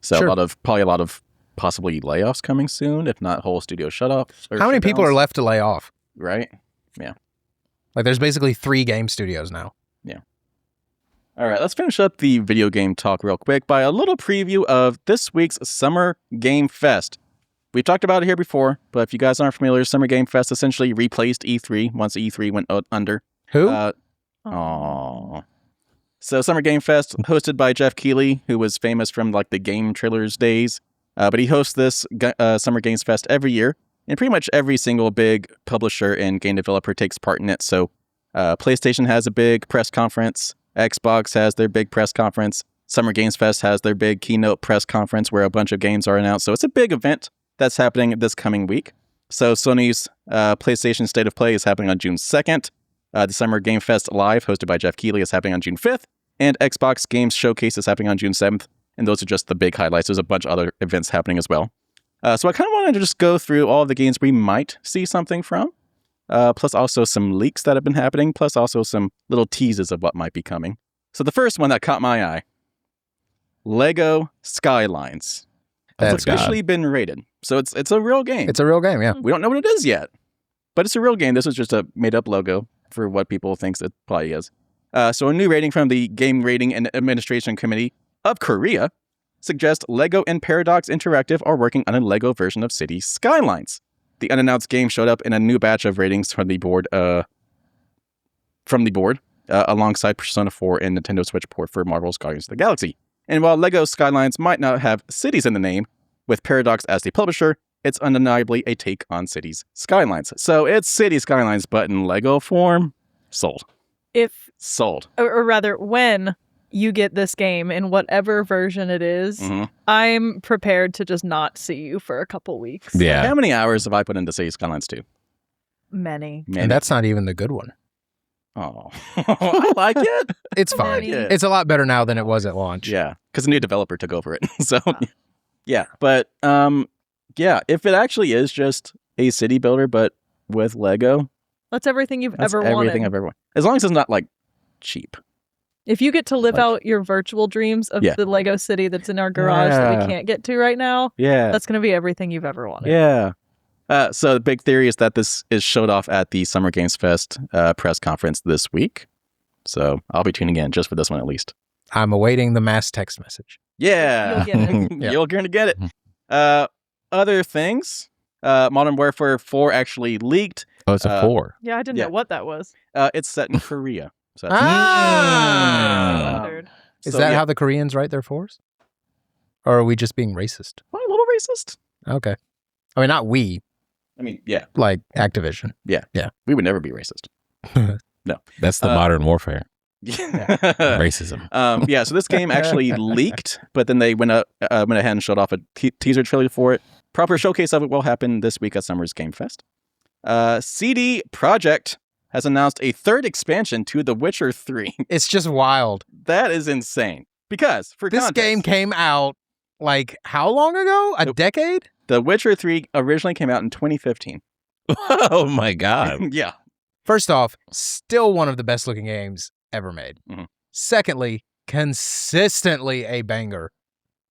So Sure. a lot of possibly layoffs coming soon, if not whole studio shut-offs. How many people are left to lay off? Right? Yeah. Like there's basically 3 game studios now. All right, let's finish up the video game talk real quick by a little preview of this week's Summer Game Fest. We've talked about it here before, but if you guys aren't familiar, Summer Game Fest essentially replaced E3 once E3 went under. Who? So Summer Game Fest, hosted by Jeff Keighley, who was famous from like the Game Trailers days. But he hosts this Summer Games Fest every year, and pretty much every single big publisher and game developer takes part in it. So PlayStation has a big press conference. Xbox has their big press conference. Summer Games Fest has their big keynote press conference where a bunch of games are announced. So it's a big event that's happening this coming week. So Sony's PlayStation State of Play is happening on June 2nd. The Summer Game Fest Live, hosted by Jeff Keighley, is happening on June 5th. And Xbox Games Showcase is happening on June 7th. And those are just the big highlights. There's a bunch of other events happening as well. So I kind of wanted to just go through all the games we might see something from. Plus also some leaks that have been happening, plus also some little teases of what might be coming. So the first one that caught my eye, Lego Skylines. That's It's officially been rated. So it's a real game. It's a real game, yeah. We don't know what it is yet, but it's a real game. This is just a made-up logo for what people think it probably is. So a new rating from the Game Rating and Administration Committee of Korea suggests Lego and Paradox Interactive are working on a Lego version of City Skylines. The unannounced game showed up in a new batch of ratings from the board, alongside Persona 4 and Nintendo Switch port for Marvel's Guardians of the Galaxy. And while Lego Skylines might not have cities in the name, with Paradox as the publisher, it's undeniably a take on Cities Skylines. So it's City Skylines, but in Lego form. Sold. Sold. Or rather, when you get this game in whatever version it is, I'm prepared to just not see you for a couple weeks. Yeah. How many hours have I put into City Skylines 2? Many. And that's not even the good one. Oh, I like it. It's I fine. like it. It's a lot better now than it was at launch. Yeah, because a new developer took over it. So, yeah. But, if it actually is just a city builder, but with Lego, That's everything you've that's ever everything wanted. I've ever wanted. As long as it's not, like, cheap. If you get to live Like- out your virtual dreams of Yeah. the Lego city that's in our garage that Yeah. we can't get to right now, Yeah. that's going to be everything you've ever wanted. Yeah. So the big theory is that this is showed off at the Summer Games Fest press conference this week. So I'll be tuning in just for this one at least. I'm awaiting the mass text message. Yeah. You'll get it. Yeah. You're going to get it. Other things. Modern Warfare 4 actually leaked. Oh, it's a 4. Yeah, I didn't Yeah. know what that was. It's set in Korea. So that's I Um, wondered. Is so, that yeah. how the Koreans write their fours? Or are we just being racist? Am I a little racist? Okay. I mean, not we, I mean, yeah. like Activision. We would never be racist. That's the modern warfare. Racism. So this game actually leaked, but then they went ahead and showed off a teaser trailer for it. Proper showcase of it will happen this week at Summer's Game Fest. CD Projekt has announced a third expansion to The Witcher 3. It's just wild. That is insane. Because, for This context, game came out like how long ago? A Nope. decade? The Witcher 3 originally came out in 2015. Oh my God. Yeah. First off, still one of the best looking games ever made. Mhm. Secondly, consistently a banger.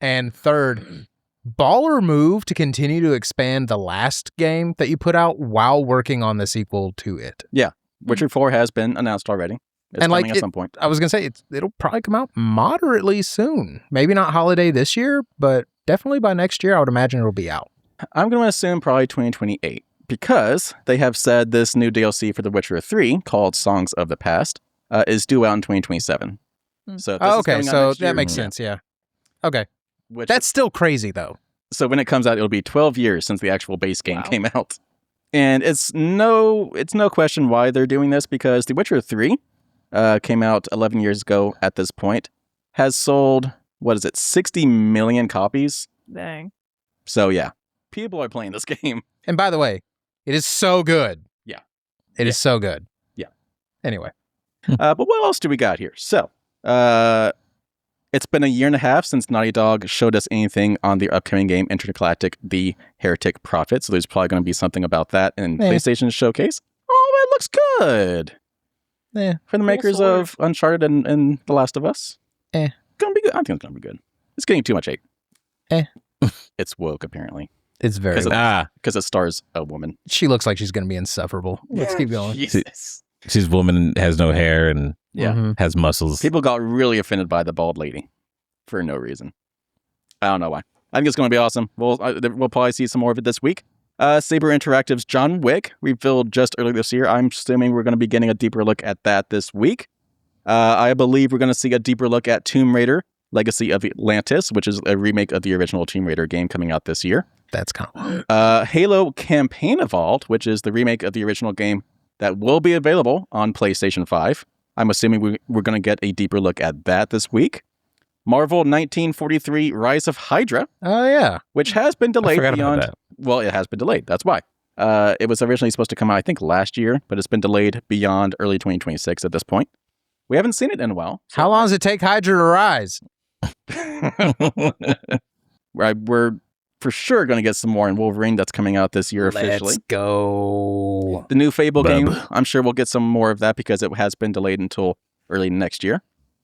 And third, baller move to continue to expand the last game that you put out while working on the sequel to it. Witcher 4 has been announced already. It's And, coming like, at some point. I was going to say, it'll probably come out moderately soon. Maybe not holiday this year, but definitely by next year, I would imagine it'll be out. I'm going to assume probably 2028 because they have said this new DLC for The Witcher 3 called Songs of the Past is due out in 2027. Hmm. So Oh, this is okay, coming out so next year, that makes sense, yeah. Okay. which- That's still crazy, though. so when it comes out, it'll be 12 years since the actual base game Wow. came out. And it's no question why they're doing this because The Witcher 3 came out 11 years ago at this point, has sold, 60 million copies? Dang. So yeah, people are playing this game. And by the way, it is so good. Yeah. It is so good. Yeah. Anyway. But what else do we got here? So, it's been a year and a half since Naughty Dog showed us anything on the upcoming game, Intergalactic: The Heretic Prophet. So there's probably going to be something about that in PlayStation Showcase. Oh, it looks good. Yeah. For the makers sword. of Uncharted and The Last of Us. Eh. Gonna be good. I think it's gonna be good. It's getting too much hate. Eh. It's woke, apparently. It's very. Because it stars a woman. She looks like she's going to be insufferable. Let's keep going. Jesus. She's a woman, has no hair, and Yeah. Mhm. has muscles. People got really offended by the bald lady for no reason. I don't know why. I think it's going to be awesome. We'll probably see some more of it this week. Saber Interactive's John Wick revealed just earlier this year. I'm assuming we're going to be getting a deeper look at that this week. I believe we're going to see a deeper look at Tomb Raider: Legacy of Atlantis, which is a remake of the original Tomb Raider game coming out this year. That's kind of. Halo Campaign Evolved, which is the remake of the original game that will be available on PlayStation 5. I'm assuming we're going to get a deeper look at that this week. Marvel 1943 Rise of Hydra, Oh, yeah. which has been I delayed forgot about beyond... that. Well, it has been delayed. That's why. It was originally supposed to come out, I think, last year, but it's been delayed beyond early 2026 at this point. We haven't seen it in a while. How long does it take Hydra to rise? We're for sure going to get some more in Wolverine that's coming out this year officially. Let's go. The new Fable Bub. game, I'm sure we'll get some more of that because it has been delayed until early next year.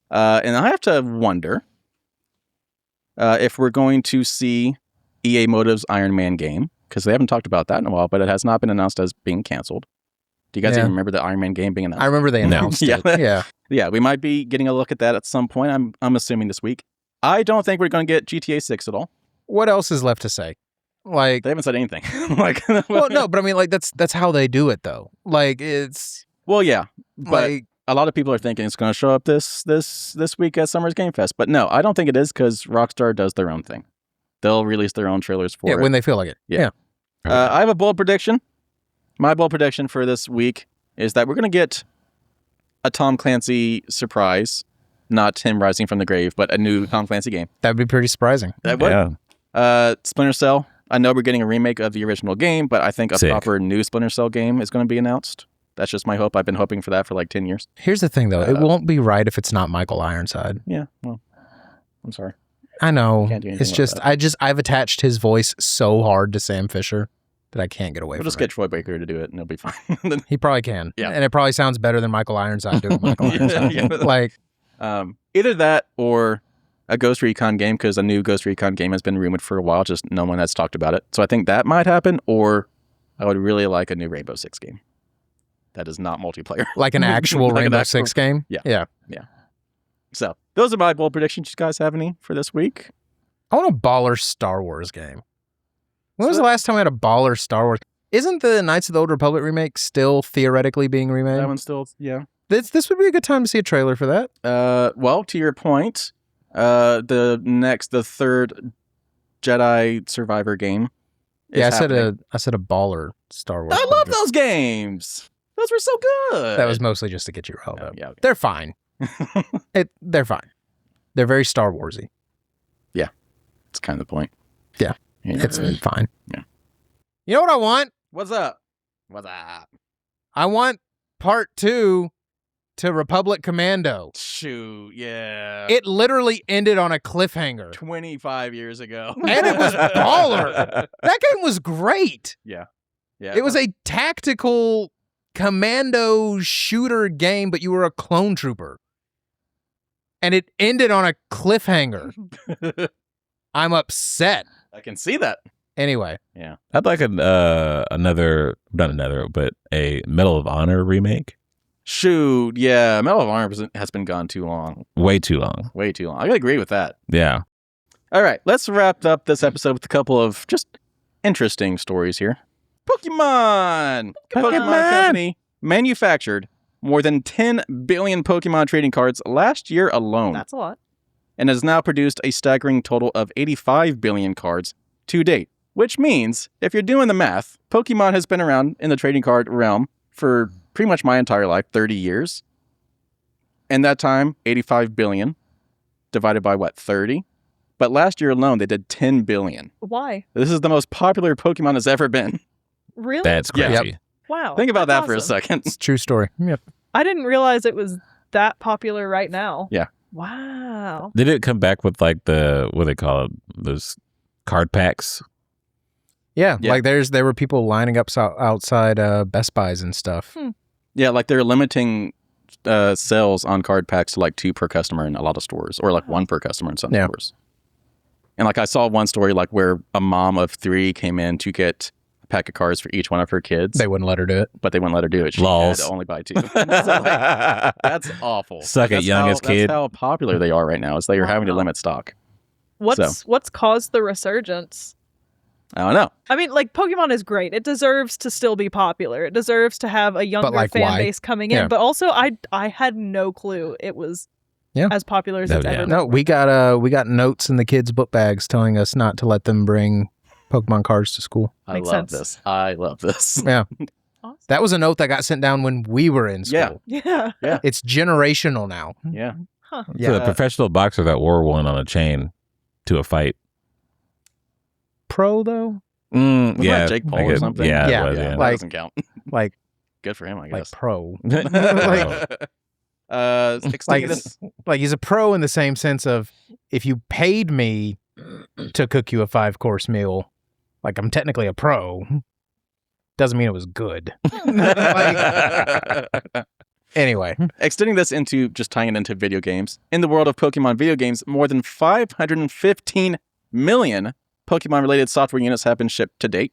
And I have to wonder if we're going to see EA Motive's Iron Man game, because they haven't talked about that in a while, but it has not been announced as being canceled. Do you guys Yeah. even remember the Iron Man game being announced? I remember they No. announced Yeah. it. Yeah. Yeah, we might be getting a look at that at some point. I'm assuming this week. I don't think we're going to get GTA 6 at all. What else is left to say? Like, They haven't said anything. Like, well, no, but I mean, like, that's how they do it, though. Like, it's Well, yeah, but like, a lot of people are thinking it's going to show up this week at Summer's Game Fest. But no, I don't think it is because Rockstar does their own thing. They'll release their own trailers for yeah, it. when they feel like it. Yeah. I have a bold prediction. My bold prediction for this week is that we're going to get a Tom Clancy surprise. Not him rising from the grave, but a new Tom Clancy game. That'd be pretty surprising. That would. Yeah. Splinter Cell. I know we're getting a remake of the original game, but I think a Sick. proper new Splinter Cell game is going to be announced. That's just my hope. I've been hoping for that for like 10 years. Here's the thing, though. It won't be right if it's not Michael Ironside. Yeah, well, I'm sorry. I know. Can't do anything It's about just, I've attached his voice so hard to Sam Fisher that I can't get away We'll from just it. get Troy Baker to do it, and it'll be fine. He probably can. Yeah. And it probably sounds better than Michael Ironside doing Michael Ironside. Yeah. Like, Either that or a Ghost Recon game, because a new Ghost Recon game has been rumored for a while, just no one has talked about it. So I think that might happen, or I would really like a new Rainbow Six game. That is not multiplayer. like an actual Like an Rainbow actual- Six game? Yeah. Yeah. So those are my bold predictions. You guys have any for this week? I want a baller Star Wars game. When was So- the last time I had a baller Star Wars? Isn't the Knights of the Old Republic remake still theoretically being remade? That one's still, yeah. This would be a good time to see a trailer for that. Well, to your point, the third Jedi Survivor game. is Yeah, happening. I said a baller Star Wars. I love project. those games. Those were so good. That was mostly just to get you riled up. yeah. They're fine. They're fine. They're very Star Warsy. It's kind of the point. Yeah. It's fine. Yeah. You know what I want? What's up? What's up? I want part 2 to Republic Commando. Shoot, yeah. It literally ended on a cliffhanger. 25 years ago. And it was baller. That game was great. Yeah. Yeah. It was a tactical commando shooter game, but you were a clone trooper. And it ended on a cliffhanger. I'm upset. I can see that. Anyway. Yeah. I'd like a Medal of Honor remake. Shoot. Yeah. Medal of Honor has been gone too long. Way too long. Way too long. I gotta agree with that. Yeah. All right. Let's wrap up this episode with a couple of just interesting stories here. Pokemon Company manufactured more than 10 billion Pokemon trading cards last year alone. That's a lot. And has now produced a staggering total of 85 billion cards to date. Which means, if you're doing the math, Pokemon has been around in the trading card realm for pretty much my entire life, 30 years. In that time, 85 billion divided by what, 30? But last year alone, they did 10 billion. Why? This is the most popular Pokemon has ever been. Really? That's Yeah. crazy. Yep. Wow. Think about that's that for a awesome. second. It's a true story. Yep. I didn't realize it was that popular right now. Yeah. Wow. Did it come back with like what they call it? Those card packs? Yeah, Yeah. like there were people lining up outside Best Buys and stuff. Yeah, like they're limiting sales on card packs to like 2 per customer in a lot of stores, or like 1 per customer in some stores. And like I saw one story like where a mom of 3 came in to get a pack of cards for each one of her kids, They wouldn't let her do it. but they wouldn't let her do it. She Lols. had to only buy 2. So, like, that's awful. Suck it, That's youngest kid. That's how popular they are right now. Is they are having to Wow. limit stock. What's caused the resurgence? I don't know. I mean, like, Pokemon is great. It deserves to still be popular. It deserves to have a younger like, fan why? base coming in. Yeah. But also, I had no clue it was as popular as No, it's yeah. ever been. No, we got notes in the kids' book bags telling us not to let them bring Pokemon cards to school. Makes I love sense. this. I love this. Yeah. Awesome. That was a note that got sent down when we were in school. Yeah. Yeah. It's generational now. Yeah. Huh. So the professional boxer that wore one on a chain to a fight. Pro though? Wasn't that Yeah. Jake Paul I or guess- something? Yeah, Yeah. it was, Yeah, yeah. that Like- doesn't count. Like Good for him, I like guess. pro. Extending this. Like he's a pro in the same sense of if you paid me to cook you a 5-course meal, like I'm technically a pro. Doesn't mean it was good. Anyway, Extending this into just tying it into video games. In the world of Pokemon video games, more than 515 million Pokemon-related software units have been shipped to date,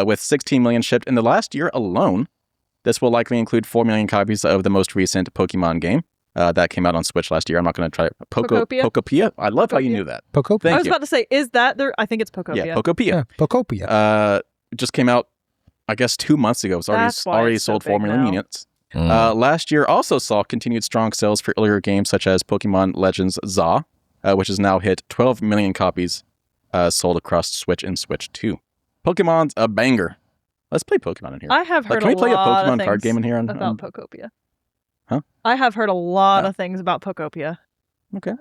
with 16 million shipped in the last year alone. This will likely include 4 million copies of the most recent Pokemon game that came out on Switch last year. I'm not going to try it. Pokopia? Pokopia? I love how you Pokopia. knew that. Pokopia. Thank I was you. about to say, is that there? I think it's Pokopia. Yeah, Pokopia. Yeah, Pokopia. It just came out, I guess, 2 months ago. It's That's why already it's so sold 4 big million now. units. Mm. Last year also saw continued strong sales for earlier games such as Pokemon Legends ZA, which has now hit 12 million copies sold across Switch and Switch 2. Pokemon's a banger. Let's play Pokemon in here. I have heard Can we play a lot of Pokemon card things game in here? about Pokopia. Huh? I have heard a lot of things about Pokopia. Okay.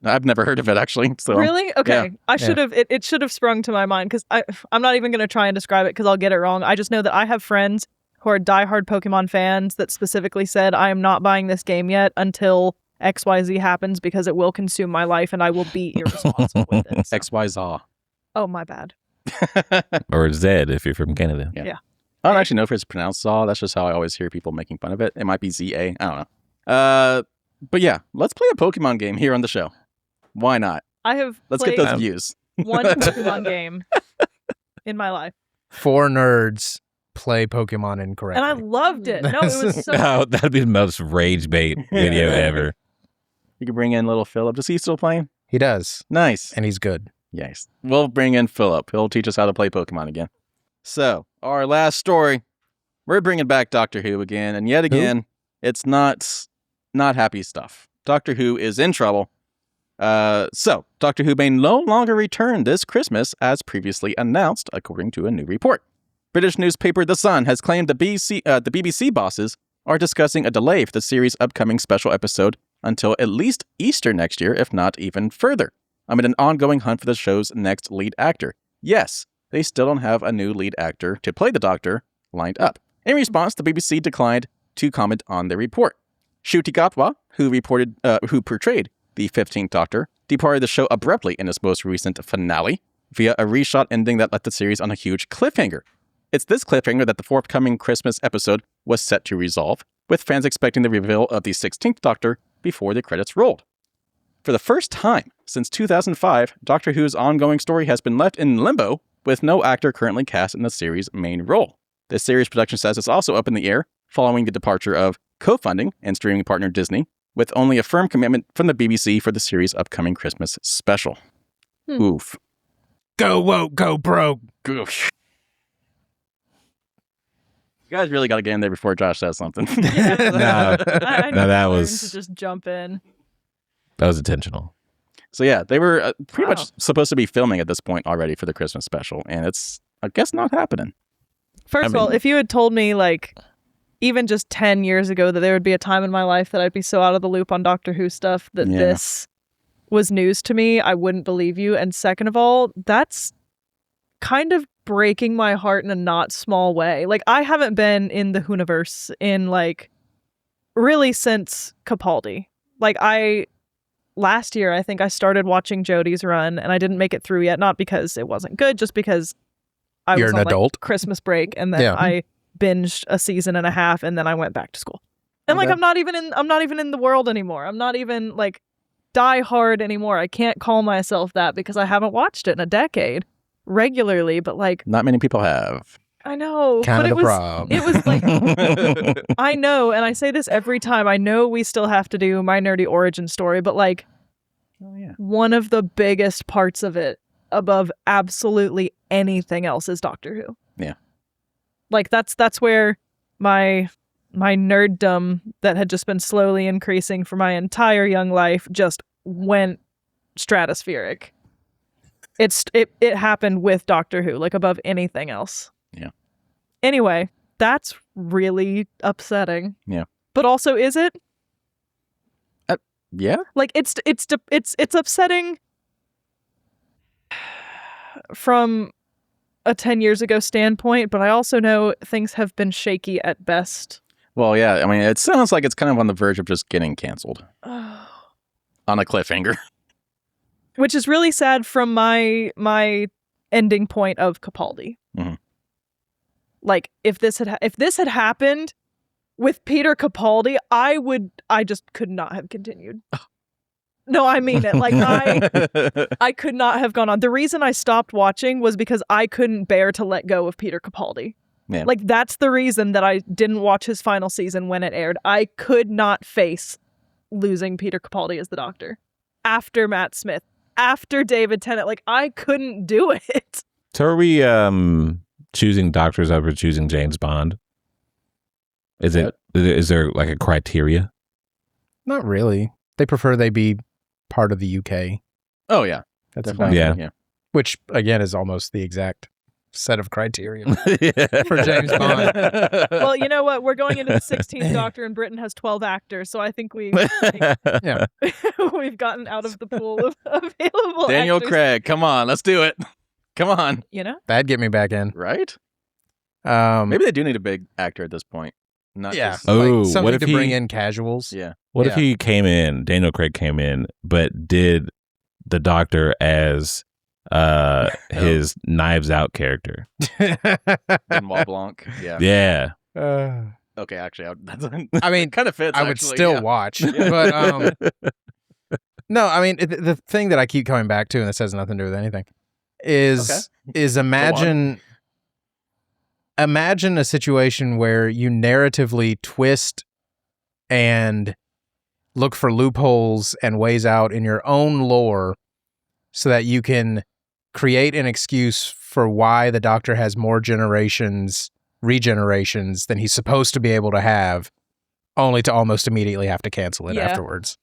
I've never heard of it, actually. So. Really? Okay. yeah. I should have. It should have sprung to my mind because I'm not even going to try and describe it because I'll get it wrong. I just know that I have friends who are diehard Pokemon fans that specifically said, I am not buying this game yet until XYZ happens because it will consume my life and I will be irresponsible with it. So- XY ZA. Oh, my bad. Or Zed if you're from Canada. Yeah. Yeah. I don't actually know if it's pronounced ZA. That's just how I always hear people making fun of it. It might be ZA. I don't know. But yeah, let's play a Pokemon game here on the show. Why not? I have Let's played get those views. one Pokemon game in my life. 4 nerds play Pokemon incorrectly. And I loved it. No, it was so Oh, that'd be the most rage bait video ever. You can bring in little Philip. Is he still playing? He does, Nice. and he's good. Yes. We'll bring in Philip. He'll teach us how to play Pokemon again. So, our last story. We're bringing back Doctor Who again. And yet again, it's not happy stuff. Doctor Who is in trouble. So, Doctor Who may no longer return this Christmas as previously announced, according to a new report. British newspaper The Sun has claimed the BBC bosses are discussing a delay for the series' upcoming special episode until at least Easter next year, if not even further, amid an ongoing hunt for the show's next lead actor. Yes, they still don't have a new lead actor to play the Doctor lined up. In response, the BBC declined to comment on the report. Ncuti Gatwa, who portrayed the 15th Doctor, departed the show abruptly in its most recent finale via a reshot ending that left the series on a huge cliffhanger. It's this cliffhanger that the forthcoming Christmas episode was set to resolve, with fans expecting the reveal of the 16th Doctor before the credits rolled. For the first time since 2005, Doctor Who's ongoing story has been left in limbo, with no actor currently cast in the series' main role. The series production status is also up in the air, following the departure of co-funding and streaming partner Disney, with only a firm commitment from the BBC for the series' upcoming Christmas special. Oof. Go woke, go broke. Goof. You guys really got to get in there before Josh says something. I No, that learned was- to just jump in. That was intentional. So yeah, they were pretty Wow. much supposed to be filming at this point already for the Christmas special, and it's, I guess, not happening. First I of all, mean- if you had told me like even just 10 years ago that there would be a time in my life that I'd be so out of the loop on Doctor Who stuff that Yeah. this was news to me, I wouldn't believe you. And second of all, that's kind of breaking my heart in a not small way. Like, I haven't been in the Whoniverse in like really since Capaldi. Like, last year, I think I started watching Jodie's run and I didn't make it through yet. Not because it wasn't good, just because I You're was an on adult. like Christmas break and then Yeah. I binged a season and a half and then I went back to school. And like Okay. I'm not even in the world anymore. I'm not even like die hard anymore. I can't call myself that because I haven't watched it in a decade regularly, but like Not many people have. I know, Kind but of the problem. it was like I know, and I say this every time. I know we still have to do my nerdy origin story, but like Oh yeah. one of the biggest parts of it above absolutely anything else is Doctor Who. Yeah. Like that's where my nerddom that had just been slowly increasing for my entire young life just went stratospheric. It happened with Doctor Who, like above anything else. Yeah. Anyway, that's really upsetting. Yeah. But also, is it? Yeah. Like it's upsetting from a 10 years ago standpoint, but I also know things have been shaky at best. Well, yeah. I mean, it sounds like it's kind of on the verge of just getting canceled on a cliffhanger. Which is really sad from my ending point of Capaldi. Mhm. Like if this had happened with Peter Capaldi, I just could not have continued. No, I mean it. Like I could not have gone on. The reason I stopped watching was because I couldn't bear to let go of Peter Capaldi. Yeah. Like that's the reason that I didn't watch his final season when it aired. I could not face losing Peter Capaldi as the Doctor. After Matt Smith, after David Tennant, like I couldn't do it. So are we choosing doctors over choosing James Bond? Is there like a criteria? Not really. They prefer they be part of the UK. Oh yeah. That's Definitely. fine. Yeah. Which again is almost the exact set of criteria for James Bond. Well, you know what? We're going into the 16th Doctor, and Britain has 12 actors, so I think we've gotten out of the pool of available Daniel actors. Craig, come on, let's do it. Come on. You know? That'd get me back in. Right? Maybe Maybe they do need a big actor at this point. Not yeah. just, Oh, like something what if to bring he- in casuals. yeah. What if Yeah. he came in, Daniel Craig came in, but did the Doctor as his Knives Out character? Benoit Blanc. Yeah. Yeah. Okay, actually, that's I mean, kind of fits. I would actually, still yeah. watch, but no, I mean the thing that I keep coming back to, and this has nothing to do with anything, is imagine a situation where you narratively twist and look for loopholes and ways out in your own lore, so that you can create an excuse for why the Doctor has more regenerations than he's supposed to be able to have, only to almost immediately have to cancel it Yeah. afterwards.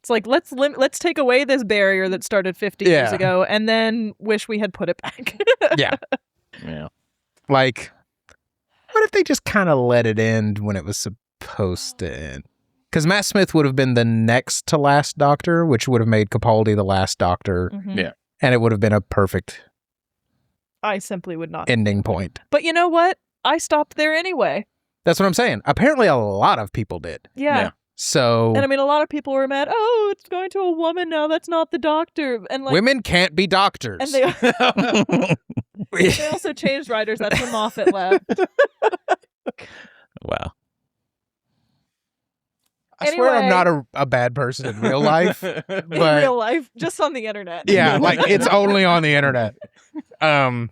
It's like let's take away this barrier that started 50 years Yeah. ago, and then wish we had put it back. Yeah. Yeah. Like, what if they just kind of let it end when it was supposed to end? Because Matt Smith would have been the next to last Doctor, which would have made Capaldi the last Doctor, Mhm. Yeah. and it would have been a perfect I simply would not. ending point. But you know what? I stopped there anyway. That's what I'm saying. Apparently, a lot of people did. Yeah. Yeah. So And I mean, a lot of people were mad. Oh, it's going to a woman now. That's not the Doctor. And like, women can't be doctors. and they They also changed writers. That's when Moffat left. Wow. I swear I'm Anyway. not a bad person in real life, In but real life, just on the internet. yeah, like it's only on the internet. Gotta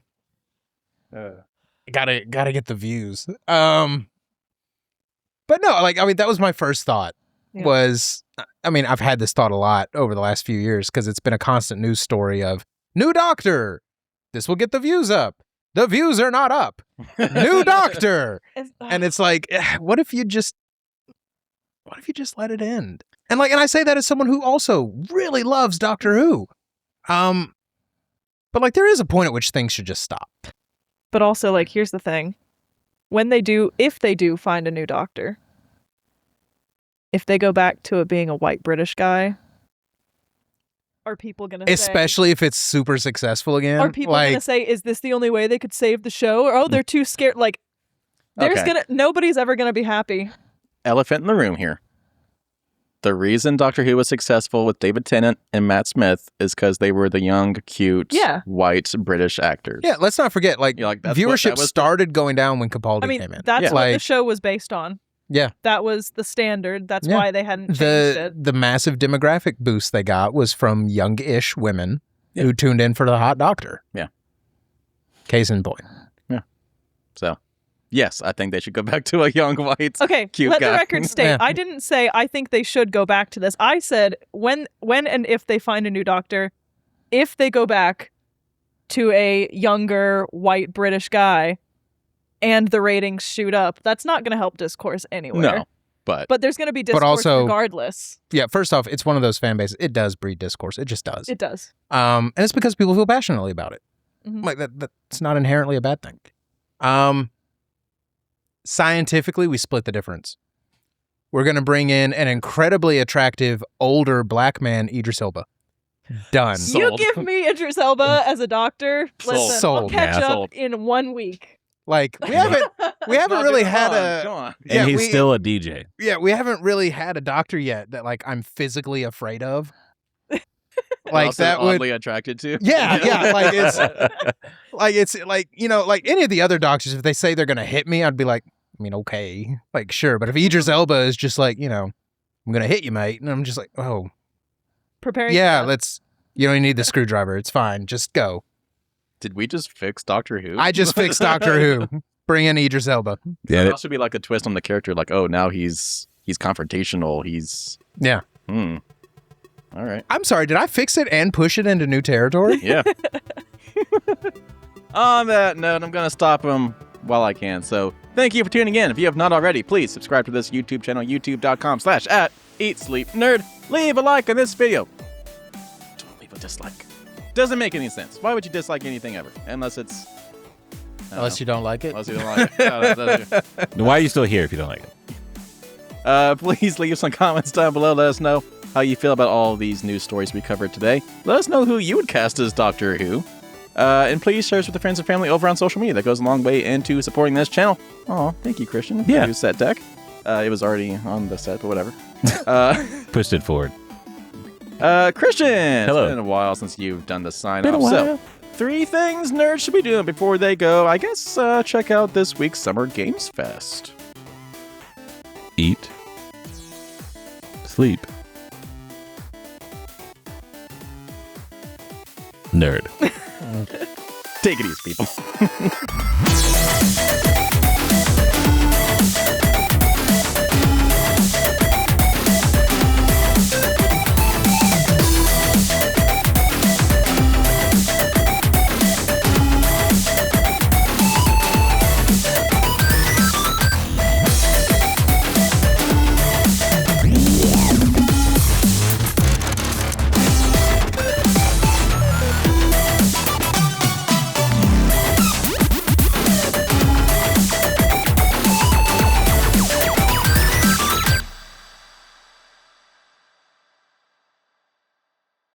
get the views. But no, like I mean, that was my first thought. Yeah. Was I mean, I've had this thought a lot over the last few years because it's been a constant news story of new doctor. This will get the views up. The views are not up. New doctor. And it's like, what if you just let it end? And I say that as someone who also really loves Doctor Who. But like there is a point at which things should just stop. But also, like, here's the thing. If they do find a new doctor, if they go back to it being a white British guy, are people going to Especially if it's super successful again. Are people going to say, is this the only way they could save the show? Or, oh, they're too scared. Like, nobody's ever going to be happy. Elephant in the room here. The reason Doctor Who was successful with David Tennant and Matt Smith is because they were the young, cute, white British actors. Yeah, let's not forget, viewership was started going down when Capaldi came in. That's what the show was based on. Yeah. That was the standard. That's why they hadn't changed it. The massive demographic boost they got was from young-ish women who tuned in for the Hot Doctor. Yeah. Case in point. Yeah. So, yes, I think they should go back to a young, white, cute let guy. the record state. I didn't say I think they should go back to this. I said when and if they find a new doctor, if they go back to a younger, white British guy, and the ratings shoot up, that's not going to help discourse anywhere. No, but there's going to be discourse regardless. Yeah, first off, it's one of those fan bases. It does breed discourse. It just does. It does. And it's because people feel passionately about it. Mm-hmm. Like that's not inherently a bad thing. Scientifically, we split the difference. We're going to bring in an incredibly attractive older black man, Idris Elba. Done. You give me Idris Elba as a doctor. Listen, I'll catch up in 1 week. Like we haven't really had and he's still a DJ. Yeah, we haven't really had a doctor yet that like I'm physically afraid of. Like that would oddly attracted to. Yeah, like it's like like any of the other doctors, if they say they're gonna hit me, I'd be like, I mean, okay, like sure, but if Idris Elba is just like I'm gonna hit you, mate, and I'm just like, oh, preparing. Yeah, you don't need the screwdriver. It's fine. Just go. Did we just fix Doctor Who? I just fixed Doctor Who. Bring in Idris Elba. Yeah, it also be like a twist on the character. Like, oh, now he's confrontational. All right. I'm sorry. Did I fix it and push it into new territory? Yeah. On that note, I'm gonna stop him while I can. So thank you for tuning in. If you have not already, please subscribe to this YouTube channel, youtube.com/@EatSleepNerd. Leave a like on this video. Don't leave a dislike. Doesn't make any sense. Why would you dislike anything ever? Unless it's... Unless you don't like it? Unless you don't like it. Why are you still here if you don't like it? Please leave some comments down below. Let us know how you feel about all these news stories we covered today. Let us know who you would cast as Doctor Who. And please share us with your friends and family over on social media. That goes a long way into supporting this channel. Oh, thank you, Christian. Yeah. New set deck. It was already on the set, but whatever. Pushed it forward. Christian! Hello. It's been a while since you've done the sign-off. So, 3 things nerds should be doing before they go. I guess check out this week's Summer Games Fest. Eat. Sleep. Nerd. Take it easy, people.